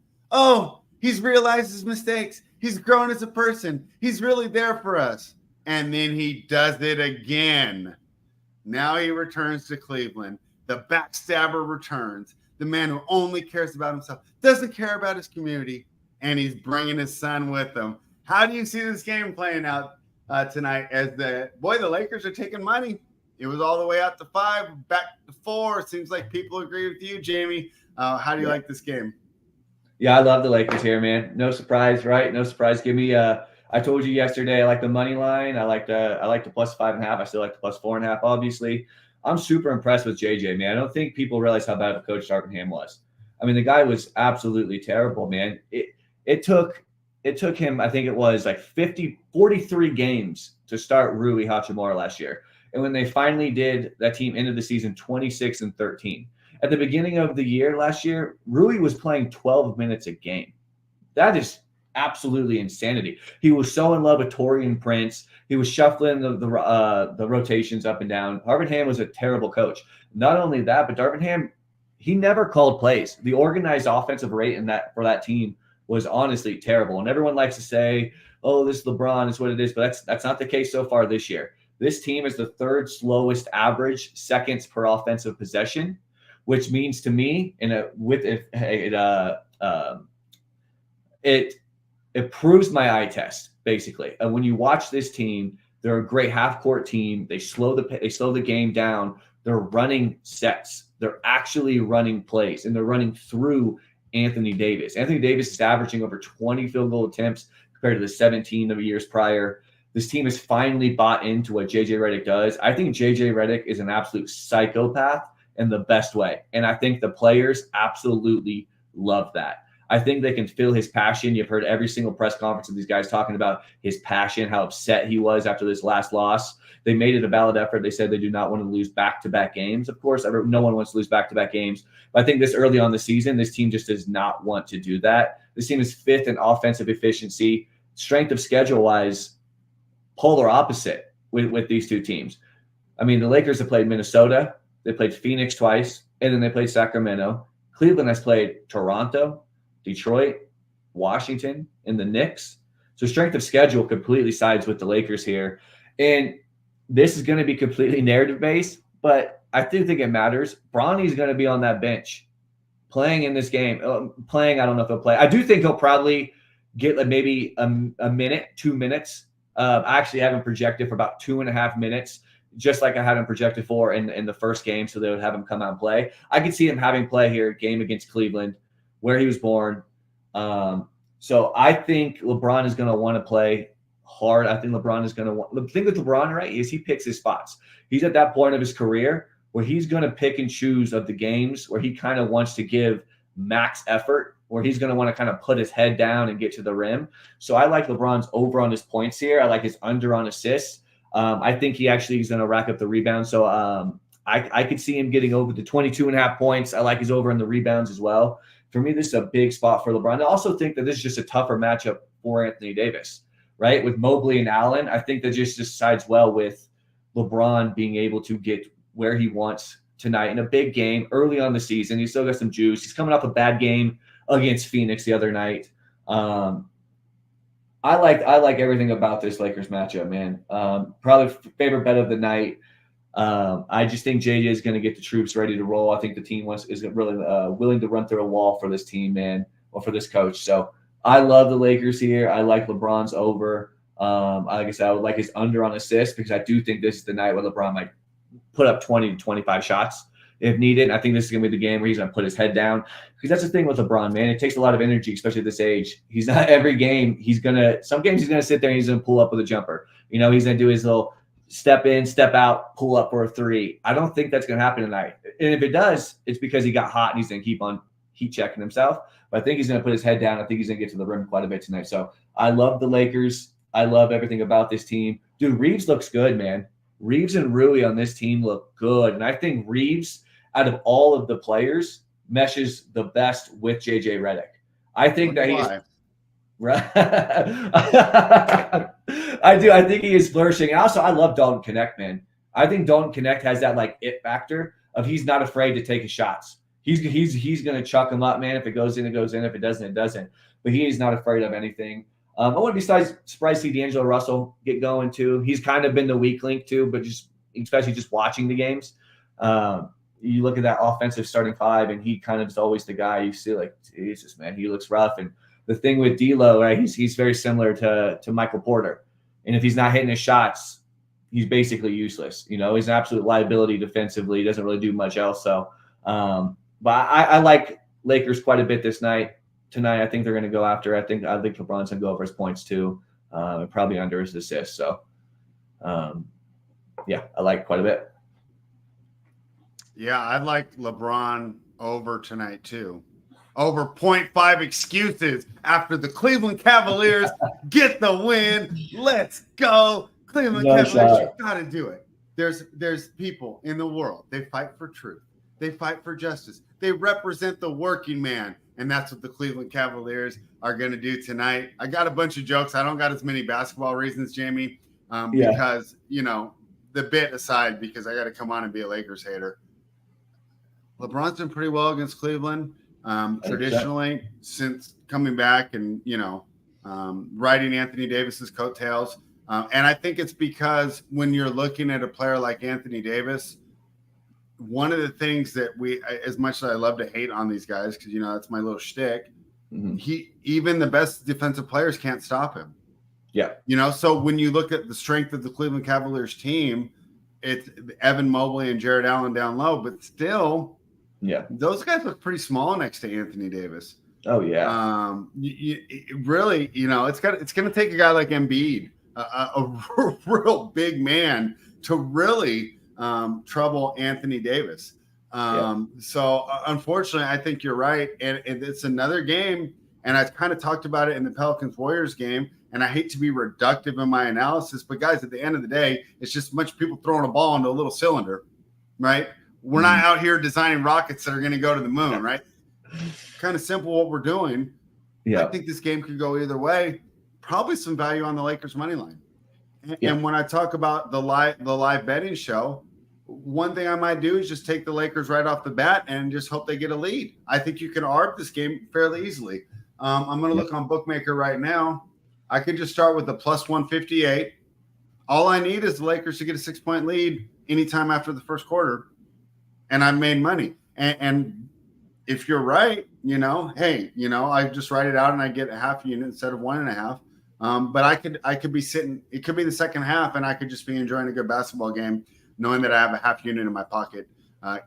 he's realized his mistakes. He's grown as a person. He's really there for us. And then he does it again. Now he returns to Cleveland. The backstabber returns. The man who only cares about himself, doesn't care about his community, and he's bringing his son with him. How do you see this game playing out tonight? As the Lakers are taking money. It was all the way out to 5, back to 4. It seems like people agree with you, Jamie. How do you like this game? Yeah, I love the Lakers here, man. No surprise, right? No surprise. Give me I told you yesterday I like the money line. I like the plus 5.5. I still like the plus 4.5, obviously. I'm super impressed with JJ, man. I don't think people realize how bad of a coach Darvin Ham was. I mean, the guy was absolutely terrible, man. It took him, I think it was like 43 games to start Rui Hachimura last year. And when they finally did, that team ended the season 26-13. At the beginning of the year last year, Rui was playing 12 minutes a game. That is absolutely insanity. He was so in love with Taurean Prince. He was shuffling the rotations up and down. Darvin Ham was a terrible coach. Not only that, but Darvin Ham, he never called plays. The organized offensive rate for that team was honestly terrible. And everyone likes to say, "Oh, this is LeBron, it's what it is," but that's not the case so far this year. This team is the third slowest average seconds per offensive possession, which means to me, it proves my eye test, basically. And when you watch this team, they're a great half-court team. They slow the game down. They're running sets. They're actually running plays, and they're running through Anthony Davis. Anthony Davis is averaging over 20 field goal attempts compared to the 17 of years prior. This team has finally bought into what J.J. Redick does. I think J.J. Redick is an absolute psychopath in the best way, and I think the players absolutely love that. I think they can feel his passion. You've heard every single press conference of these guys talking about his passion, how upset he was after this last loss. They made it a valid effort. They said they do not want to lose back-to-back games. Of course, no one wants to lose back-to-back games. But I think this early on the season, this team just does not want to do that. This team is 5th in offensive efficiency. Strength of schedule-wise, polar opposite with these two teams. I mean, the Lakers have played Minnesota. They played Phoenix twice, and then they played Sacramento. Cleveland has played Toronto, Detroit, Washington, and the Knicks. So strength of schedule completely sides with the Lakers here. And this is going to be completely narrative-based, but I do think it matters. Bronny's going to be on that bench playing in this game. I don't know if he'll play. I do think he'll probably get maybe a minute, 2 minutes. I actually have him projected for about 2.5 minutes, just like I had him projected for in the first game, so they would have him come out and play. I could see him having play here, game against Cleveland, where he was born. So I think LeBron is going to want to play hard. I think LeBron is going to want – the thing with LeBron, right, is he picks his spots. He's at that point of his career where he's going to pick and choose of the games where he kind of wants to give max effort, where he's going to want to kind of put his head down and get to the rim. So I like LeBron's over on his points here. I like his under on assists. I think he actually is going to rack up the rebounds. So I could see him getting over the 22.5 points. I like his over in the rebounds as well. For me, this is a big spot for LeBron. I also think that this is just a tougher matchup for Anthony Davis, right? With Mobley and Allen, I think that just sides well with LeBron being able to get where he wants tonight in a big game early on the season. He's still got some juice. He's coming off a bad game against Phoenix the other night. I like everything about this Lakers matchup, man. Probably favorite bet of the night. I just think JJ is going to get the troops ready to roll. I think the team is really willing to run through a wall for this team, man, or for this coach. So I love the Lakers here. I like LeBron's over. Like I said, I would like his under on assists because I do think this is the night where LeBron might put up 20 to 25 shots if needed. I think this is going to be the game where he's going to put his head down because that's the thing with LeBron, man. It takes a lot of energy, especially at this age. He's not every game. Some games he's going to sit there and he's going to pull up with a jumper. He's going to do his little step in, step out, pull up for a three. I don't think that's going to happen tonight. And if it does, it's because he got hot and he's going to heat checking himself. But I think he's going to put his head down. I think he's going to get to the rim quite a bit tonight. So I love the Lakers. I love everything about this team. Dude, Reeves looks good, man. Reeves and Rui on this team look good. And I think Reeves, out of all of the players, meshes the best with JJ Redick. I think that he's right. I do. I think he is flourishing. And also, I love Dalton Connect, man. I think Dalton Connect has that like it factor of he's not afraid to take his shots. He's going to chuck them up, man. If it goes in, it goes in. If it doesn't, it doesn't. But he is not afraid of anything. I wouldn't be surprised to see D'Angelo Russell get going too. He's kind of been the weak link too, but especially just watching the games. You look at that offensive starting five, and he kind of is always the guy you see like, Jesus, man, he looks rough. And the thing with D'Lo, right, he's very similar to Michael Porter. And if he's not hitting his shots, he's basically useless. He's an absolute liability defensively. He doesn't really do much else. So, but I like Lakers quite a bit this night. Tonight, I think they're going to go after. I think LeBron's going to go over his points too, and probably under his assists. So, yeah, I like quite a bit. Yeah, I'd like LeBron over tonight too. Over 0.5 excuses after the Cleveland Cavaliers get the win. Let's go, Cleveland Cavaliers! You got to do it. There's people in the world. They fight for truth. They fight for justice. They represent the working man. And that's what the Cleveland Cavaliers are going to do tonight. I got a bunch of jokes. I don't got as many basketball reasons, Jamie, because, the bit aside, because I got to come on and be a Lakers hater. LeBron's been pretty well against Cleveland traditionally since coming back and, riding Anthony Davis's coattails. And I think it's because when you're looking at a player like Anthony Davis, one of the things that as much as I love to hate on these guys, because that's my little shtick, even the best defensive players can't stop him. Yeah. So when you look at the strength of the Cleveland Cavaliers team, it's Evan Mobley and Jared Allen down low, but still, those guys look pretty small next to Anthony Davis. Oh yeah. Really, it's going to take a guy like Embiid, a real big man, to really trouble Anthony Davis. So unfortunately, I think you're right. And it's another game. And I kind of talked about it in the Pelicans-Warriors game. And I hate to be reductive in my analysis, but guys, at the end of the day, it's just a bunch of people throwing a ball into a little cylinder, right? We're not out here designing rockets that are going to go to the moon, right? Kind of simple what we're doing. I think this game could go either way. Probably some value on the Lakers money line. And when I talk about the live betting show, one thing I might do is just take the Lakers right off the bat and just hope they get a lead. I think you can arb this game fairly easily. I'm going to look on Bookmaker right now. I could just start with the plus 158. All I need is the Lakers to get a 6-point lead anytime after the first quarter, and I made money. And if you're right, hey, I just write it out and I get a half unit instead of 1.5. But I could be sitting. It could be the second half, and I could just be enjoying a good basketball game, knowing that I have a half unit in my pocket.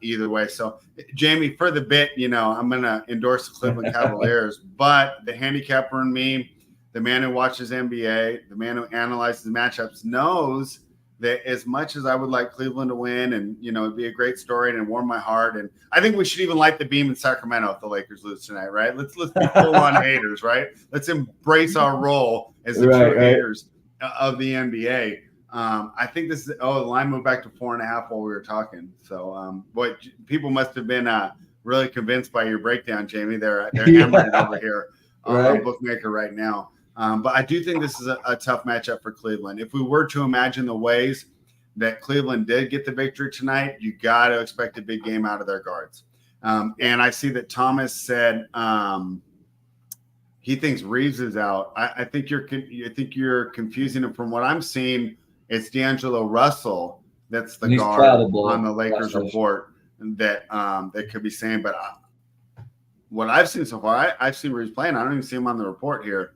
Either way. So, Jamie, for the bit, I'm going to endorse the Cleveland Cavaliers, but the handicapper in me, the man who watches NBA, the man who analyzes matchups, knows that as much as I would like Cleveland to win and, it'd be a great story and warm my heart. And I think we should even light the beam in Sacramento if the Lakers lose tonight, right? Let's be full on haters, right? Let's embrace our role as the true haters of the NBA. I think this is, the line moved back to 4.5 while we were talking. So, boy, people must have been really convinced by your breakdown, Jamie. They're hammering it over here on Bookmaker right now. But I do think this is a tough matchup for Cleveland. If we were to imagine the ways that Cleveland did get the victory tonight, you got to expect a big game out of their guards. And I see that Thomas said he thinks Reeves is out. I think you're confusing him. From what I'm seeing, it's D'Angelo Russell that's the guard on the Lakers report that could be saying. But what I've seen so far, I've seen Reeves playing. I don't even see him on the report here.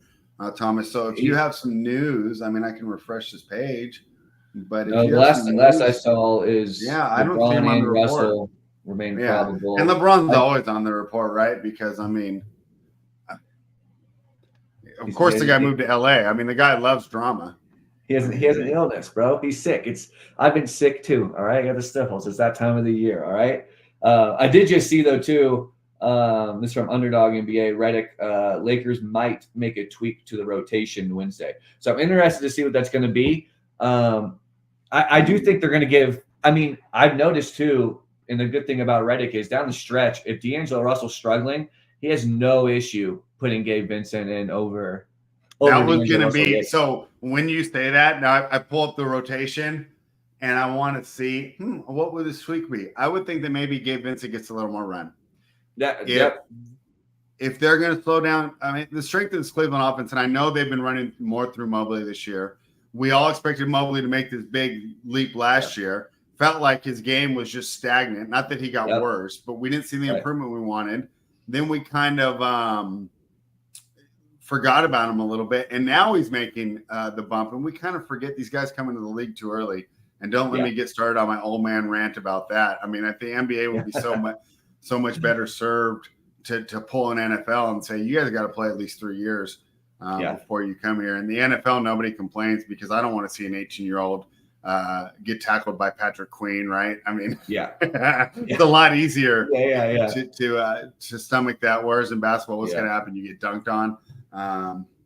Thomas. So if you have some news, I can refresh this page. But the last I saw is I don't see him on the report. Russell remain probable. And LeBron's always on the report, right? Because of course the guy moved to LA. The guy loves drama. He has an illness, bro. He's sick. I've been sick too. All right, I got the sniffles. It's that time of the year. All right. I did just see though too. This is from Underdog NBA. Redick, Lakers might make a tweak to the rotation Wednesday. So I'm interested to see what that's going to be. I do think they're going to give – I mean, I've noticed too, and the good thing about Redick is down the stretch, if D'Angelo Russell's struggling, he has no issue putting Gabe Vincent in over that was D'Angelo going to Russell. be – so when you say that, now I pull up the rotation and I want to see what would this tweak be? I would think that maybe Gabe Vincent gets a little more run. If they're going to slow down, I mean, the strength of this Cleveland offense, and I know they've been running more through Mobley this year. We all expected Mobley to make this big leap last year. Felt like his game was just stagnant. Not that he got worse, but we didn't see the improvement we wanted. Then we kind of forgot about him a little bit, and now he's making the bump. And we kind of forget these guys come into the league too early. And don't let me get started on my old man rant about that. I mean, I think NBA would be so much better served to pull an NFL and say, you guys got to play at least 3 years before you come here. In the NFL, nobody complains because I don't want to see an 18-year-old get tackled by Patrick Queen, right? I mean, it's a lot easier to stomach that. Whereas in basketball, what's going to happen? You get dunked on.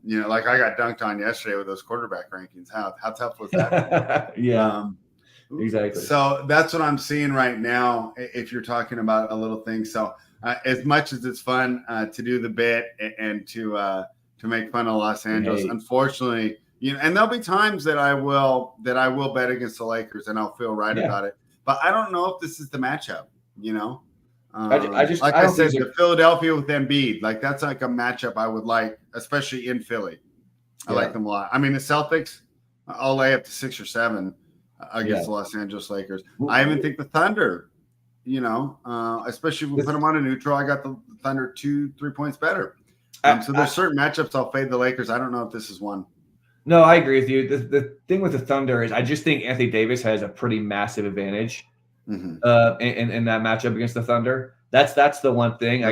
Like I got dunked on yesterday with those quarterback rankings. How tough was that? Exactly. So that's what I'm seeing right now. If you're talking about a little thing, so as much as it's fun to do the bit and to make fun of Los Angeles, unfortunately, and there'll be times that I will bet against the Lakers and I'll feel right about it. But I don't know if this is the matchup. I said, the Philadelphia with Embiid, like that's like a matchup I would like, especially in Philly. I like them a lot. I mean, the Celtics, I'll lay up to 6 or 7 against the Los Angeles Lakers. I even think the Thunder, especially if we put them on a neutral, I got the Thunder 2-3 points better. So there's certain matchups I'll fade the Lakers. I don't know if this is one. No, I agree with you. The thing with the Thunder is I just think Anthony Davis has a pretty massive advantage in that matchup against the Thunder. That's the one thing.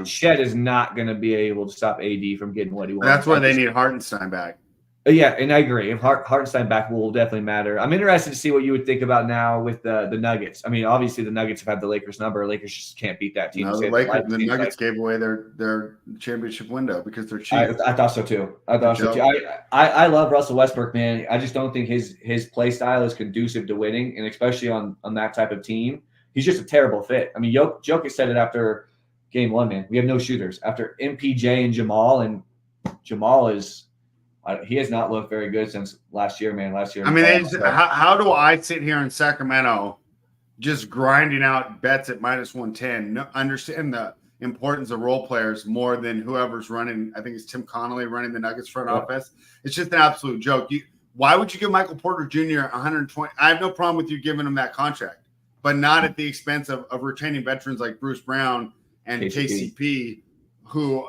Shed is not going to be able to stop AD from getting what he wants. That's where they need Hartenstein back. Yeah, and I agree. If Hartenstein back will definitely matter. I'm interested to see what you would think about now with the Nuggets. I mean, obviously the Nuggets have had the Lakers number. Lakers just can't beat that team. No, the Nuggets gave away their championship window because they're cheap. I thought so too. I love Russell Westbrook, man. I just don't think his play style is conducive to winning, and especially on that type of team. He's just a terrible fit. I mean, Jokic said it after game 1, man. We have no shooters. After MPJ and Jamal is he has not looked very good since last year, man. I mean, how do I sit here in Sacramento just grinding out bets at -110, understand the importance of role players more than whoever's running? I think it's Tim Connolly running the Nuggets front office. It's just an absolute joke. Why would you give Michael Porter Jr. 120? I have no problem with you giving him that contract, but not at the expense of retaining veterans like Bruce Brown and KCP, who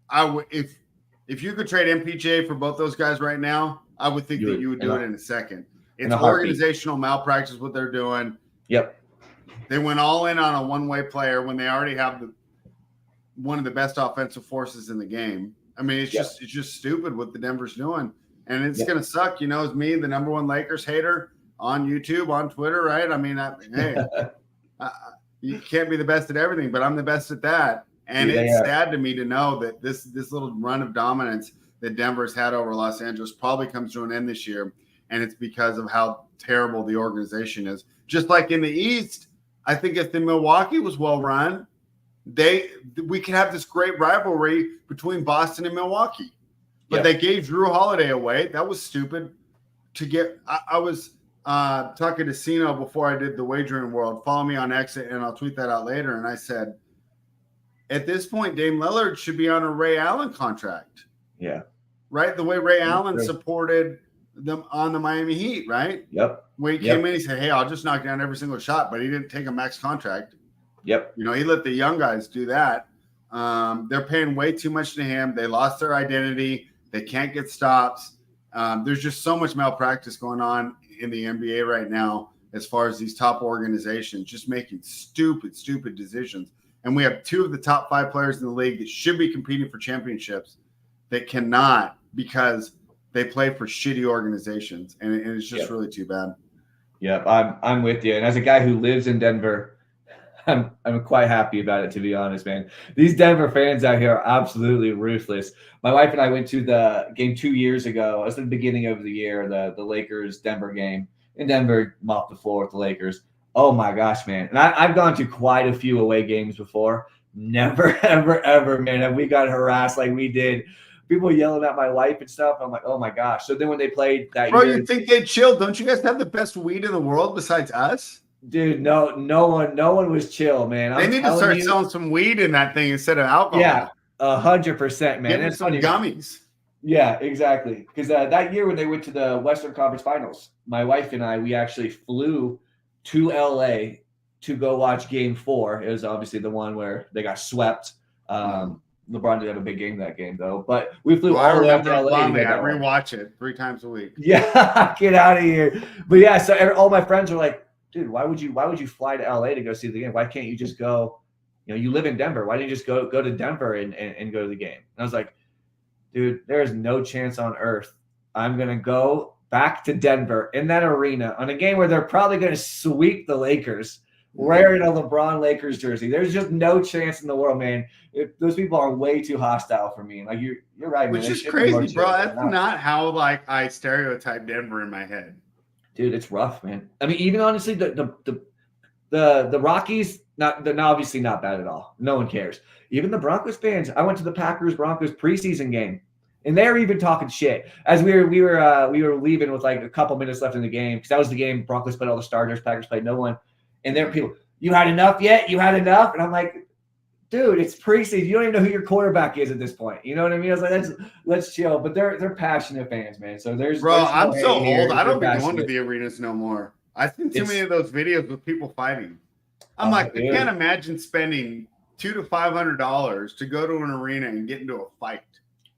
I would if you could trade MPJ for both those guys right now, I would think that you would do it in a second. It's organizational malpractice what they're doing. Yep. They went all in on a one-way player when they already have one of the best offensive forces in the game. I mean, it's just stupid what the Denver's doing. And it's going to suck, as me, the number one Lakers hater on YouTube, on Twitter, right? I mean, you can't be the best at everything, but I'm the best at that. And it's sad to me to know that this little run of dominance that Denver's had over Los Angeles probably comes to an end this year, and it's because of how terrible the organization is. Just like in the East, I think if the Milwaukee was well run, we could have this great rivalry between Boston and Milwaukee. But they gave Drew Holiday away. That was stupid to get. I was talking to Sino before I did the Wagering World. Follow me on X, and I'll tweet that out later. And I said, at this point, Dame Lillard should be on a Ray Allen contract. Yeah. Right? The way Ray Allen supported them on the Miami Heat, right? Yep. When he came in, he said, hey, I'll just knock down every single shot, but he didn't take a max contract. Yep. He let the young guys do that. They're paying way too much to him. They lost their identity. They can't get stops. There's just so much malpractice going on in the NBA right now as far as these top organizations just making stupid decisions. And we have 2 of the top 5 players in the league that should be competing for championships that cannot because they play for shitty organizations. And it's just really too bad. Yep, I'm with you. And as a guy who lives in Denver, I'm quite happy about it, to be honest, man. These Denver fans out here are absolutely ruthless. My wife and I went to the game 2 years ago. It was the beginning of the year, the Lakers Denver game. In Denver, mopped the floor with the Lakers. Oh my gosh, man. And I've gone to quite a few away games before. Never, ever, ever, man, have we got harassed like we did. People yelling at my wife and stuff. I'm like, oh my gosh. So then when they played that Bro, year, you think they chill? Don't you guys have the best weed in the world besides us? dude, no one was chill, man. They need to start selling some weed in that thing instead of alcohol. Yeah, 100%, man. Give me It's some funny. gummies. Yeah, exactly. Because that year when they went to the Western Conference Finals, my wife and I, we actually flew to LA to go watch Game 4. It was obviously the one where they got swept. LeBron did have a big game that game, though. But we flew all the way up to LA. I rewatch it 3 times a week. Yeah, get out of here. But yeah, so all my friends were like, dude, why would you fly to LA to go see the game? Why can't you just go? You know, you live in Denver. Why don't you just go to Denver and go to the game? And I was like, dude, there is no chance on earth I'm going to go back to Denver in that arena on a game where they're probably going to sweep the Lakers wearing a LeBron Lakers jersey. There's just no chance in the world, man. Those people are way too hostile for me. Like you're right, man. Which is crazy, bro. That's not how like I stereotype Denver in my head. Dude, it's rough, man. I mean, even honestly, the Rockies, they're obviously not bad at all. No one cares. Even the Broncos fans. I went to the Packers-Broncos preseason game, and they're even talking shit as we were leaving with like a couple minutes left in the game because that was the game. Broncos played all the starters, Packers played no one, and there were people. You had enough yet? You had enough? And I'm like, dude, it's preseason. You don't even know who your quarterback is at this point. You know what I mean? I was like, let's chill. But they're passionate fans, man. So there's I'm so old. I don't be going to the arenas no more. I've seen too many of those videos with people fighting. I'm like, I can't imagine spending $200 to $500 to go to an arena and get into a fight.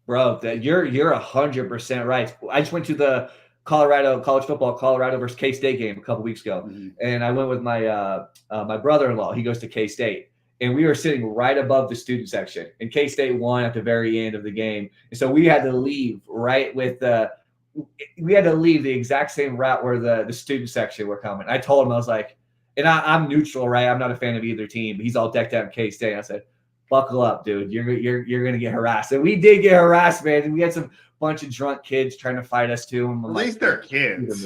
Bro, you're 100% right. I just went to the college football Colorado versus K-State game a couple weeks ago, and I went with my my brother-in-law. He goes to K-State. And we were sitting right above the student section. And K-State won at the very end of the game. And so we had to leave we had to leave the exact same route where the student section were coming. I told him, I was like, and I'm neutral, right? I'm not a fan of either team. But he's all decked out in K-State. I said, buckle up, dude. You're going to get harassed. And we did get harassed, man. And we had some bunch of drunk kids trying to fight us too. At least they're kids.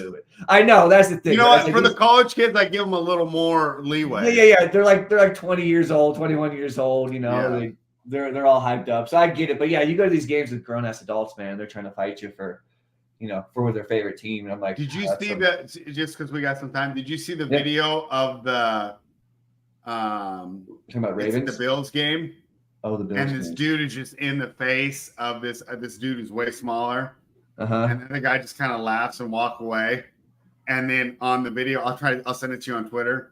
I know, that's the thing. You know what? For the college kids, I give them a little more leeway. Yeah. They're like 20 years old, 21 years old. You know, they're all hyped up. So I get it. But yeah, you go to these games with grown ass adults, man. They're trying to fight you for their favorite team. And I'm like, did you see that? Just because we got some time, did you see the video of the talking about Ravens, the Bills game? Oh, the Bills. And this dude is just in the face of this dude who's way smaller. And then the guy just kind of laughs and walk away. And then on the video, I'll send it to you on Twitter.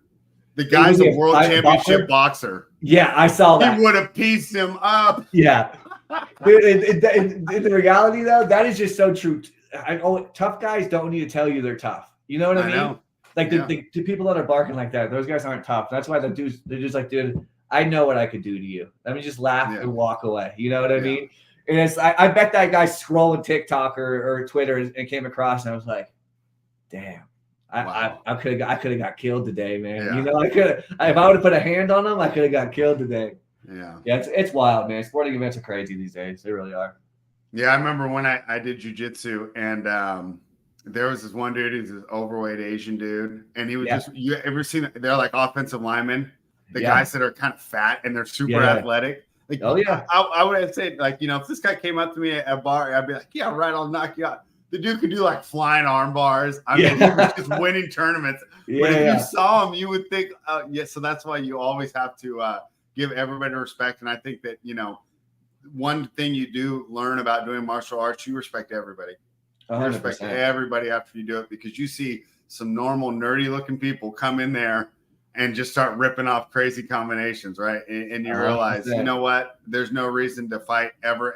The guy's a world championship boxer. Yeah, I saw that. He would have pieced him up. Yeah. Dude, in the reality though, that is just so true. Tough guys don't need to tell you they're tough. You know what I mean? Know. Like the people that are barking like that, those guys aren't tough. That's why they're just like, dude, I know what I could do to you. Let me just laugh and walk away. You know what I mean? And it's I bet that guy scrolling TikTok or Twitter and came across and I was like, damn, I could have got killed today, man. Yeah. You know, if I would have put a hand on him, I could have got killed today. Yeah. Yeah, it's wild, man. Sporting events are crazy these days. They really are. Yeah, I remember when I did jujitsu and there was this one dude, he's this overweight Asian dude, and he was you ever seen they're like offensive linemen, the guys that are kind of fat and they're super athletic. Like, I would say, like, you know, if this guy came up to me at a bar, I'd be like, yeah, right, I'll knock you out. The dude could do like flying arm bars. I mean, he was just winning tournaments. But if you saw him, you would think, so that's why you always have to give everybody respect. And I think that, you know, one thing you do learn about doing martial arts, you respect everybody. You 100%. respect everybody after you do it, because you see some normal nerdy looking people come in there and just start ripping off crazy combinations, right? And you realize, you know what? There's no reason to fight ever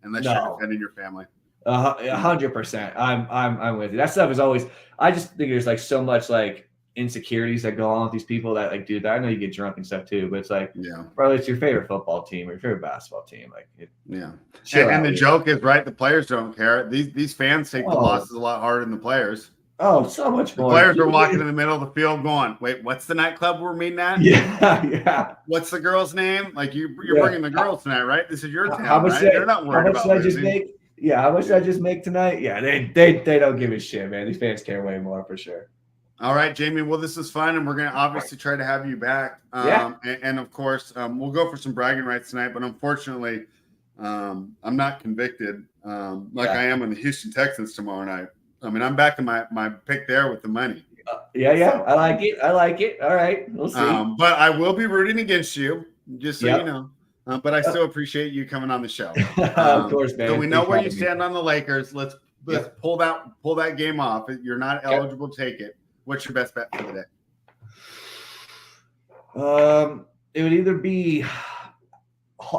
unless you're defending your family. 100%. I'm with you. That stuff is always. I just think there's like so much like insecurities that go on with these people that like, dude, I know you get drunk and stuff too, but it's like, bro, it's your favorite football team or your favorite basketball team. Like, and the joke is, right, the players don't care. These fans take the losses a lot harder than the players. Oh, so much The more. players are walking in the middle of the field going, wait, what's the nightclub we're meeting at? Yeah. What's the girl's name? Like you're Yeah. bringing the girls tonight, right? This is your town, How much right? did They're not how worried much about did I just losing. make? Yeah, how much did I just make tonight? Yeah, they don't give a shit, man. These fans care way more for sure. All right, Jamie. Well, this is fun, and we're going to obviously try to have you back. Yeah. And of course, we'll go for some bragging rights tonight. But unfortunately, I'm not convicted like I am in the Houston Texans tomorrow night. I mean, I'm backing my pick there with the money. Yeah. I like it. All right. We'll see. But I will be rooting against you, just so Yep. you know. But I still appreciate you coming on the show. Of course, man. So we know Thanks where for you having me. stand on the Lakers. Let's pull that game off. You're not eligible to take it. What's your best bet for the day? It would either be,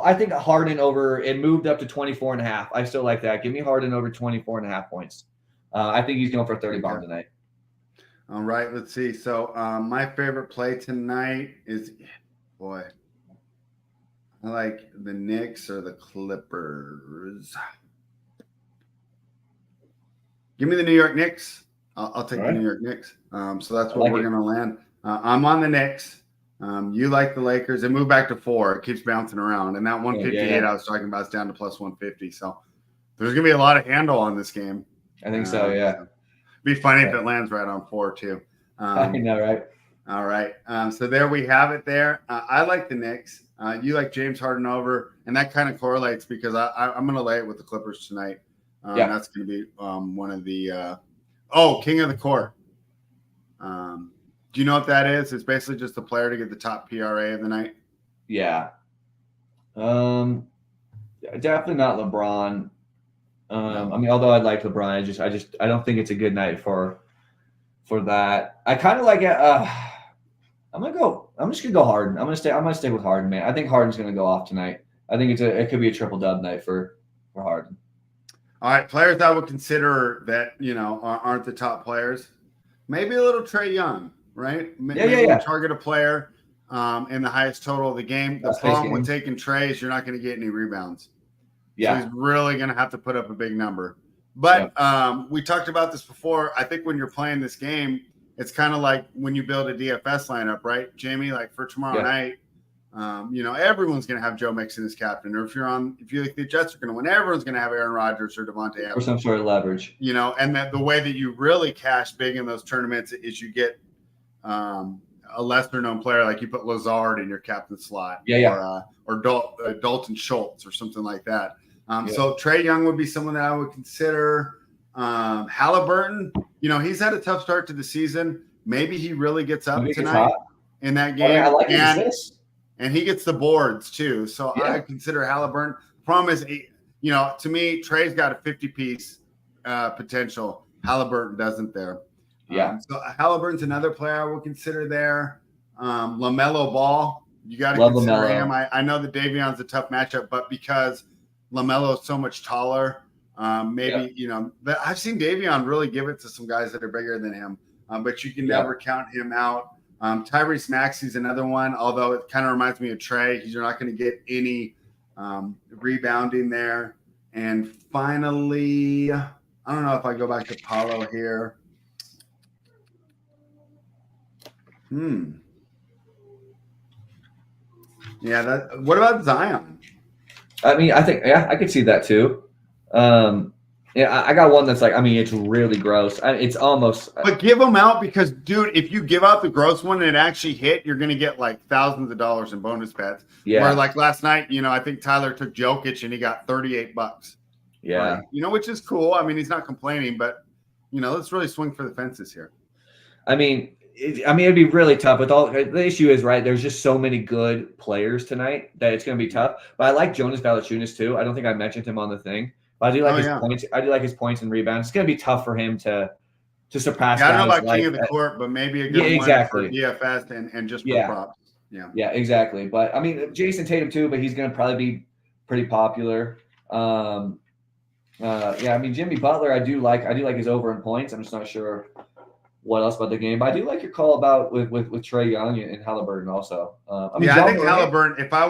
I think Harden over. It moved up to 24.5. I still like that. Give me Harden over 24.5 points. I think he's going for a 30 bomb tonight. All right, let's see. So my favorite play tonight is, boy, I like the Knicks or the Clippers. Give me the New York Knicks. I'll take the New York Knicks. So that's where we're going to land. I'm on the Knicks. You like the Lakers. It moved back to 4. It keeps bouncing around. And that 158 I was talking about is down to plus 150. So there's going to be a lot of handle on this game. I think so, yeah. So be funny if it lands right on 4 too. I know, right? All right. So there we have it there. I like the Knicks. You like James Harden over, and that kind of correlates because I'm going to lay it with the Clippers tonight. That's going to be one of the King of the Court. Do you know what that is? It's basically just the player to get the top PRA of the night. Yeah. Definitely not LeBron. I mean, although I'd like LeBron, I don't think it's a good night for that. I kind of like it. I'm just gonna go Harden. I'm gonna stay with Harden, man. I think Harden's gonna go off tonight. I think it could be a triple dub night for Harden. All right, players I would consider that aren't the top players. Maybe a little Trae Young, right? Maybe target a player in the highest total of the game. The problem with taking Trae is you're not going to get any rebounds. Yeah, so he's really going to have to put up a big number. But we talked about this before. I think when you're playing this game, it's kind of like when you build a DFS lineup, right, Jamie? Like for tomorrow night, everyone's going to have Joe Mixon as captain. Or if you think the Jets are going to win, everyone's going to have Aaron Rodgers or Devontae Adams. Or some sort of leverage. And that the way that you really cash big in those tournaments is you get a lesser known player, like you put Lazard in your captain slot. Or Dalton Schultz or something like that. So Trae Young would be someone that I would consider. Halliburton, he's had a tough start to the season. Maybe he really gets up tonight in that game. I like his and he gets the boards too. So I consider Halliburton. Problem is, to me, Trae's got a 50-piece potential. Halliburton doesn't there. So Halliburton's another player I will consider there. LaMelo Ball, you got to consider him. I know that Davion's a tough matchup, but because LaMelo is so much taller, I've seen Davion really give it to some guys that are bigger than him, but you can never count him out. Tyrese Maxey's another one, although it kind of reminds me of Trae. You're not going to get any rebounding there. And finally, I don't know if I go back to Paulo here. Yeah. What about Zion? I mean, I think I could see that too. I got one that's like, I mean, it's really gross. It's almost. But give them out because, dude, if you give out the gross one and it actually hit, you're going to get like thousands of dollars in bonus bets. Yeah. Where like last night, I think Tyler took Jokic and he got $38. Yeah. Right? Which is cool. I mean, he's not complaining, but let's really swing for the fences here. I mean, it'd be really tough with all the issue is right. There's just so many good players tonight that it's going to be tough. But I like Jonas Valanciunas too. I don't think I mentioned him on the thing. But I do like his points. I do like his points and rebounds. It's going to be tough for him to surpass. I don't know about King of the Court, but maybe a good one for DFS and just for props. Yeah, exactly. But I mean, Jason Tatum too, but he's going to probably be pretty popular. I mean, Jimmy Butler, I do like his over in points. I'm just not sure what else about the game, but I do like your call about with Trae Young and Halliburton also. I think Halliburton. If I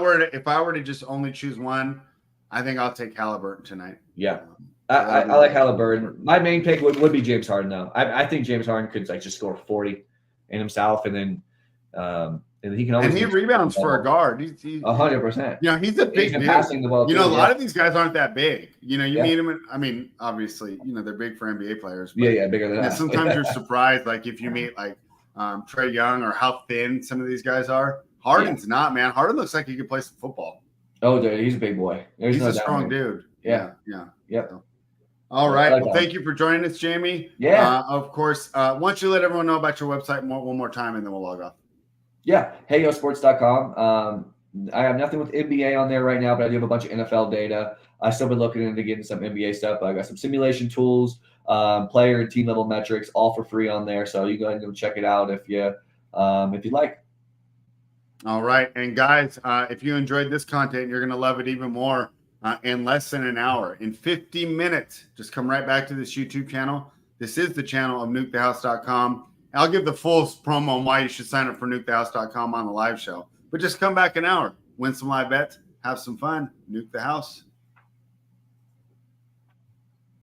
were to just only choose one, I think I'll take Halliburton tonight. Yeah, I like Halliburton. My main pick would be James Harden, though. I think James Harden could like just score 40 in himself, and then he can always. And he rebounds for a guard. He's 100%. You know, he's a big dude. Passing the ball you know, too, a lot of these guys aren't that big. You know, you Yeah. meet them. I mean, obviously, you know, they're big for NBA players. But, Yeah, bigger than you know, that. sometimes you're surprised, like if you meet like Trae Young or how thin some of these guys are. Harden's not, man. Harden looks like he could play some football. Oh, dude, he's a big boy. There's He's no a doubt strong there. dude. Yeah. Yep. All right. like Well, that. thank you for joining us, Jamie. Yeah. Of course. Why don't you let everyone know about your website one more time, and then we'll log off. Yeah, heyosports.com. I have nothing with NBA on there right now, but I do have a bunch of NFL data. I've still been looking into getting some NBA stuff. I got some simulation tools, player and team level metrics, all for free on there. So you go ahead and check it out if you'd like. All right. And guys, if you enjoyed this content, you're going to love it even more in less than an hour. In 50 minutes, just come right back to this YouTube channel. This is the channel of nukethehouse.com. I'll give the full promo on why you should sign up for nukethehouse.com on the live show. But just come back an hour, win some live bets, have some fun, nuke the house.